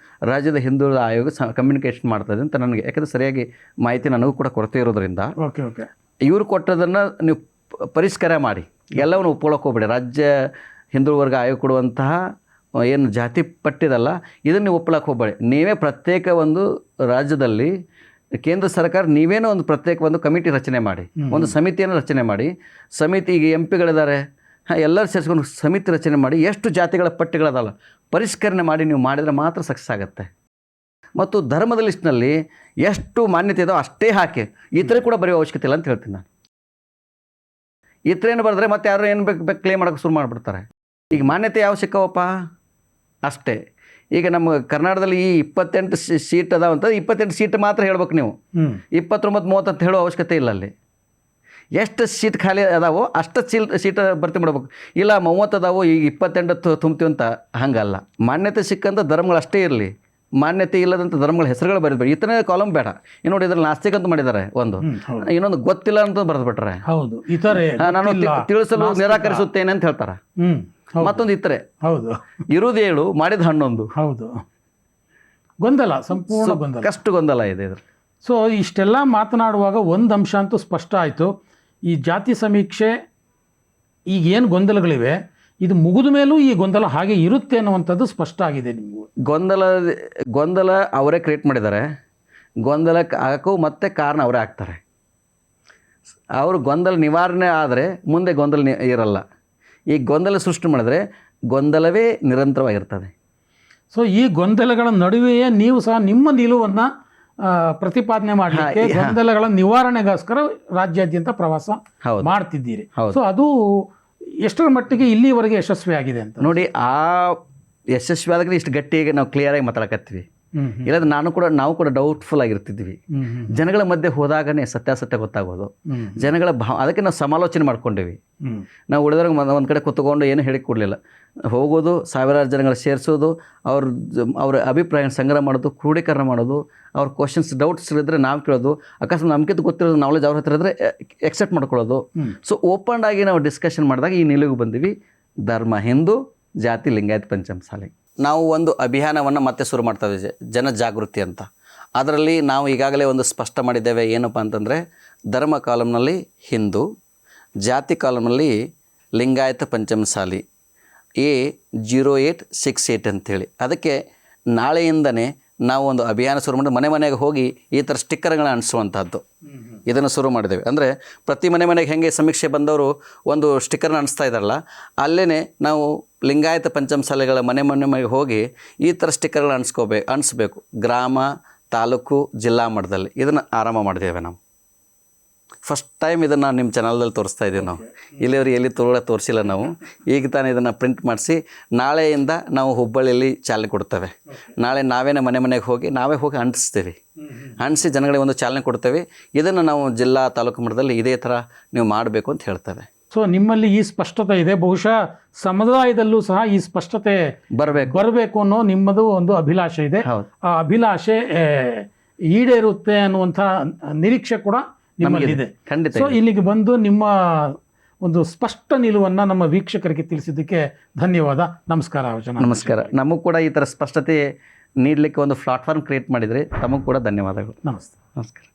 Speaker 2: ರಾಜ್ಯದ ಹಿಂದುಳಿದ ಆಯೋಗ ಕಮ್ಯುನಿಕೇಷನ್ ಮಾಡ್ತದೆ ಅಂತ ನನಗೆ, ಯಾಕಂದರೆ ಸರಿಯಾಗಿ ಮಾಹಿತಿ ನನಗೂ ಕೂಡ ಕೊರತೆ ಇರೋದ್ರಿಂದ ಇವರು ಕೊಟ್ಟದನ್ನು ನೀವು ಪರಿಷ್ಕಾರ ಮಾಡಿ ಎಲ್ಲವನ್ನು ಒಪ್ಕೊಳ್ಳೋಕೆ ಹೋಗ್ಬೇಡಿ. ರಾಜ್ಯ ಹಿಂದುಳಿದ ವರ್ಗ ಆಯೋಗ ಕೊಡುವಂತಹ ಏನು ಜಾತಿ ಪಟ್ಟಿದಲ್ಲ ಇದನ್ನು ನೀವು ಒಪ್ಪಳಕ್ಕೆ ಹೋಗಬೇಡಿ. ನೀವೇ ಪ್ರತ್ಯೇಕ ಒಂದು ರಾಜ್ಯದಲ್ಲಿ ಕೇಂದ್ರ ಸರ್ಕಾರ ನೀವೇನೋ ಒಂದು ಪ್ರತ್ಯೇಕ ಒಂದು ಕಮಿಟಿ ರಚನೆ ಮಾಡಿ, ಒಂದು ಸಮಿತಿಯನ್ನು ರಚನೆ ಮಾಡಿ, ಸಮಿತಿ ಈಗ MP ಗಳಿದ್ದಾರೆ ಎಲ್ಲರೂ ಸೇರಿಸ್ಕೊಂಡು ಸಮಿತಿ ರಚನೆ ಮಾಡಿ ಎಷ್ಟು ಜಾತಿಗಳ ಪಟ್ಟಿಗಳದಲ್ಲ ಪರಿಷ್ಕರಣೆ ಮಾಡಿ ನೀವು ಮಾಡಿದರೆ ಮಾತ್ರ ಸಕ್ಸಸ್ ಆಗುತ್ತೆ. ಮತ್ತು ಧರ್ಮದ ಲಿಸ್ಟ್ನಲ್ಲಿ ಎಷ್ಟು ಮಾನ್ಯತೆ ಇದೋ ಅಷ್ಟೇ ಹಾಕಿ, ಇತರ ಕೂಡ ಬರೆಯೋ ಅವಶ್ಯಕತೆ ಇಲ್ಲ ಅಂತ ಹೇಳ್ತೀನಿ ನಾನು. ಇತರೇನು ಬರೆದ್ರೆ ಮತ್ತೆ ಯಾರು ಏನು ಬೇಕು ಕ್ಲೇಮ್ ಮಾಡೋಕ್ಕೆ ಶುರು ಮಾಡಿಬಿಡ್ತಾರೆ. ಈಗ ಮಾನ್ಯತೆ ಯಾವ ಸಿಕ್ಕವಪ್ಪ ಅಷ್ಟೇ. ಈಗ ನಮ್ಮ ಕರ್ನಾಟಕದಲ್ಲಿ ಈ 28 ಸೀಟ್ ಅದಾವ ಅಂತ 28 ಸೀಟ್ ಮಾತ್ರ ಹೇಳ್ಬೇಕು ನೀವು. 29, 30 ಅಂತ ಹೇಳೋ ಅವಶ್ಯಕತೆ ಇಲ್ಲ. ಅಲ್ಲಿ ಎಷ್ಟು ಸೀಟ್ ಖಾಲಿ ಅದಾವೋ ಅಷ್ಟು ಸೀಟ್ ಭರ್ತಿ ಮಾಡ್ಬೇಕು. ಇಲ್ಲ 30 ಅದಾವೋ ಈಗ 28 ತುಂಬ್ತೀವಿ ಅಂತ ಹಂಗಲ್ಲ. ಮಾನ್ಯತೆ ಸಿಕ್ಕಂಥ ಧರ್ಮಗಳು ಅಷ್ಟೇ ಇರಲಿ, ಮಾನ್ಯತೆ ಇಲ್ಲದಂಥ ಧರ್ಮಗಳ ಹೆಸರುಗಳು ಬರೀಬೇಕು. ಇತನೇ ಕಾಲಮ್ ಬೇಡ. ಇನ್ನು ನೋಡಿ ಇದ್ರಲ್ಲಿ ನಾಸ್ತಿಕ ಅಂತ ಮಾಡಿದ್ದಾರೆ ಒಂದು, ಇನ್ನೊಂದು ಗೊತ್ತಿಲ್ಲ ಅಂತ ಬರೆದ್ಬಿಟ್ರೆ ನಾನು ತಿಳಿಸಲು ನಿರಾಕರಿಸುತ್ತೇನೆ ಅಂತ ಹೇಳ್ತಾರೆ. ಮತ್ತೊಂದು ಇತರೆ ಇರುವುದು 7 ಮಾಡಿದ 11.
Speaker 1: ಹೌದು, ಗೊಂದಲ, ಸಂಪೂರ್ಣ ಗೊಂದಲ,
Speaker 2: ಕಷ್ಟ ಗೊಂದಲ ಇದೆ ಇದ್ರ.
Speaker 1: ಸೊ ಇಷ್ಟೆಲ್ಲ ಮಾತನಾಡುವಾಗ ಒಂದು ಅಂಶ ಅಂತೂ ಸ್ಪಷ್ಟ ಆಯಿತು. ಈ ಜಾತಿ ಸಮೀಕ್ಷೆ ಈಗೇನು ಗೊಂದಲಗಳಿವೆ ಇದು ಮುಗಿದ ಮೇಲೂ ಈ ಗೊಂದಲ ಹಾಗೆ ಇರುತ್ತೆ ಅನ್ನುವಂಥದ್ದು ಸ್ಪಷ್ಟ ಆಗಿದೆ ನಿಮಗೂ.
Speaker 2: ಗೊಂದಲ ಅವರೇ ಕ್ರಿಯೇಟ್ ಮಾಡಿದ್ದಾರೆ. ಗೊಂದಲಕ್ಕೆ ಆಗಕ್ಕೂ ಮತ್ತೆ ಕಾರಣ ಅವರೇ ಆಗ್ತಾರೆ. ಅವರು ಗೊಂದಲ ನಿವಾರಣೆ ಆದರೆ ಮುಂದೆ ಗೊಂದಲ ಇರಲ್ಲ. ಈ ಗೊಂದಲ ಸೃಷ್ಟಿ ಮಾಡಿದ್ರೆ ಗೊಂದಲವೇ ನಿರಂತರವಾಗಿರ್ತದೆ.
Speaker 1: ಸೊ ಈ ಗೊಂದಲಗಳ ನಡುವೆಯೇ ನೀವು ಸಹ ನಿಮ್ಮ ನಿಲುವನ್ನು ಪ್ರತಿಪಾದನೆ ಮಾಡಲಿಕ್ಕೆ ಗೊಂದಲಗಳ ನಿವಾರಣೆಗೋಸ್ಕರ ರಾಜ್ಯಾದ್ಯಂತ ಪ್ರವಾಸ ಮಾಡ್ತಿದ್ದೀರಿ. ಸೊ ಅದು ಎಷ್ಟರ ಮಟ್ಟಿಗೆ ಇಲ್ಲಿವರೆಗೆ ಯಶಸ್ವಿ ಆಗಿದೆ ಅಂತ
Speaker 2: ನೋಡಿ. ಆ ಯಶಸ್ವಿ ಆದಾಗ ಇಷ್ಟು ಗಟ್ಟಿಯಾಗಿ ನಾವು ಕ್ಲಿಯರಾಗಿ ಮಾತಾಡಕತ್ತೀವಿ. ಇಲ್ಲದ್ರೆ ನಾವು ಕೂಡ ಡೌಟ್ಫುಲ್ ಆಗಿರ್ತಿದ್ವಿ. ಜನಗಳ ಮಧ್ಯೆ ಹೋದಾಗನೇ ಸತ್ಯಾಸತ್ಯ ಗೊತ್ತಾಗೋದು. ಜನಗಳ ಅದಕ್ಕೆ ನಾವು ಸಮಾಲೋಚನೆ ಮಾಡ್ಕೊಂಡೇವಿ. ನಾವು ಉಳಿದವ್ರಿಗೆ ಒಂದು ಕಡೆ ಕೂತ್ಕೊಂಡು ಏನು ಹೇಳಿ ಕೊಡಲಿಲ್ಲ. ಹೋಗೋದು, ಸಾವಿರಾರು ಜನಗಳು ಸೇರಿಸೋದು, ಅವ್ರ ಅಭಿಪ್ರಾಯ ಸಂಗ್ರಹ ಮಾಡೋದು, ಕ್ರೋಢೀಕರಣ ಮಾಡೋದು, ಅವ್ರ ಕ್ವಶನ್ಸ್ ಡೌಟ್ಸ್ ಇದ್ದರೆ ನಾವು ಕೇಳೋದು, ಅಕಸ್ಮಾತ್ ನಮ್ಗಿಂತ ಗೊತ್ತಿರೋದು ನಾಲೆಜ್ ಅವ್ರ ಹತ್ರ ಇದ್ದರೆ ಎಕ್ಸೆಪ್ಟ್ ಮಾಡ್ಕೊಳ್ಳೋದು. ಸೊ ಓಪನ್ ಆಗಿ ನಾವು ಡಿಸ್ಕಷನ್ ಮಾಡಿದಾಗ ಈ ನಿಲುವಿಗೆ ಬಂದಿವಿ, ಧರ್ಮ ಹಿಂದೂ, ಜಾತಿ ಲಿಂಗಾಯತ್ ಪಂಚಮಸಾಲಿ. ನಾವು ಒಂದು ಅಭಿಯಾನವನ್ನು ಮತ್ತೆ ಶುರು ಮಾಡ್ತಾ ಇದ್ದೀವಿ, ಜನಜಾಗೃತಿ ಅಂತ. ಅದರಲ್ಲಿ ನಾವು ಈಗಾಗಲೇ ಒಂದು ಸ್ಪಷ್ಟ ಮಾಡಿದ್ದೇವೆ. ಏನಪ್ಪ ಅಂತಂದರೆ, ಧರ್ಮ ಕಾಲಮ್ನಲ್ಲಿ ಹಿಂದೂ, ಜಾತಿ ಕಾಲಮ್ನಲ್ಲಿ ಲಿಂಗಾಯತ ಪಂಚಮಸಾಲಿ A0868 ಅಂಥೇಳಿ. ಅದಕ್ಕೆ ನಾಳೆಯಿಂದನೇ ನಾವು ಒಂದು ಅಭಿಯಾನ ಶುರು ಮಾಡಿ ಮನೆ ಮನೆಗೆ ಹೋಗಿ ಈ ಥರ ಸ್ಟಿಕ್ಕರ್ಗಳನ್ನ ಅಂಟಿಸುವಂಥದ್ದು ಇದನ್ನು ಶುರು ಮಾಡಿದ್ದೇವೆ. ಅಂದರೆ ಪ್ರತಿ ಮನೆಗೆ ಹೆಂಗೆ ಸಮೀಕ್ಷೆ ಬಂದವರು ಒಂದು ಸ್ಟಿಕ್ಕರ್ನ ಅಂಟಿಸ್ತಾ ಇದ್ದಾರಲ್ಲ, ಅಲ್ಲೇ ನಾವು ಲಿಂಗಾಯತ ಪಂಚಮಸಾಲಿಗಳ ಮನೆಗೆ ಹೋಗಿ ಈ ಥರ ಸ್ಟಿಕ್ಕರ್ಗಳು ಅಂಟಿಸ್ಬೇಕು. ಗ್ರಾಮ, ತಾಲೂಕು, ಜಿಲ್ಲಾ ಮಟ್ಟದಲ್ಲಿ ಇದನ್ನು ಆರಂಭ ಮಾಡಿದ್ದೇವೆ ನಾವು. ಫಸ್ಟ್ ಟೈಮ್ ಇದನ್ನು ನಿಮ್ಮ ಚಾನಲ್ದಲ್ಲಿ ತೋರಿಸ್ತಾ ಇದ್ದೀವಿ ನಾವು. ಇಲ್ಲಿವರೆಗೆ ಎಲ್ಲಿ ತೋರಿಸಿಲ್ಲ ನಾವು. ಈಗ ತಾನೇ ಇದನ್ನು ಪ್ರಿಂಟ್ ಮಾಡಿಸಿ ನಾಳೆಯಿಂದ ನಾವು ಹುಬ್ಬಳ್ಳಿಯಲ್ಲಿ ಚಾಲನೆ ಕೊಡ್ತೇವೆ. ನಾಳೆ ನಾವೇ ಮನೆಗೆ ಹೋಗಿ ಅಂಟಿಸ್ತೀವಿ. ಅಂಟಿಸಿ ಜನಗಳಿಗೆ ಒಂದು ಚಾಲನೆ ಕೊಡ್ತೇವೆ. ಇದನ್ನು ನಾವು ಜಿಲ್ಲಾ ತಾಲೂಕು ಮಟ್ಟದಲ್ಲಿ ಇದೇ ಥರ ನೀವು ಮಾಡಬೇಕು ಅಂತ ಹೇಳ್ತೇವೆ.
Speaker 1: ಸೊ ನಿಮ್ಮಲ್ಲಿ ಈ ಸ್ಪಷ್ಟತೆ ಇದೆ. ಬಹುಶಃ ಸಮುದಾಯದಲ್ಲೂ ಸಹ ಈ ಸ್ಪಷ್ಟತೆ ಬರಬೇಕು ಅನ್ನೋ ನಿಮ್ಮದು ಒಂದು ಅಭಿಲಾಷೆ ಇದೆ. ಆ ಅಭಿಲಾಷೆ ಈಡೇರುತ್ತೆ ಅನ್ನುವಂಥ ನಿರೀಕ್ಷೆ ಕೂಡ ನಿಮ್ಮಲ್ಲಿದೆ.
Speaker 2: ಖಂಡಿತ.
Speaker 1: ಸೊ ಇಲ್ಲಿಗೆ ಬಂದು ನಿಮ್ಮ ಒಂದು ಸ್ಪಷ್ಟ ನಿಲುವನ್ನು ನಮ್ಮ ವೀಕ್ಷಕರಿಗೆ ತಿಳಿಸಿದ್ದಕ್ಕೆ ಧನ್ಯವಾದ. ನಮಸ್ಕಾರ.
Speaker 2: ನಮಸ್ಕಾರ. ನಮಗೂ ಕೂಡ ಈ ಥರ ಸ್ಪಷ್ಟತೆ ನೀಡಲಿಕ್ಕೆ ಒಂದು ಪ್ಲಾಟ್ಫಾರ್ಮ್ ಕ್ರಿಯೇಟ್ ಮಾಡಿದರೆ ತಮಗೂ ಕೂಡ ಧನ್ಯವಾದಗಳು.
Speaker 1: ನಮಸ್ಕಾರ.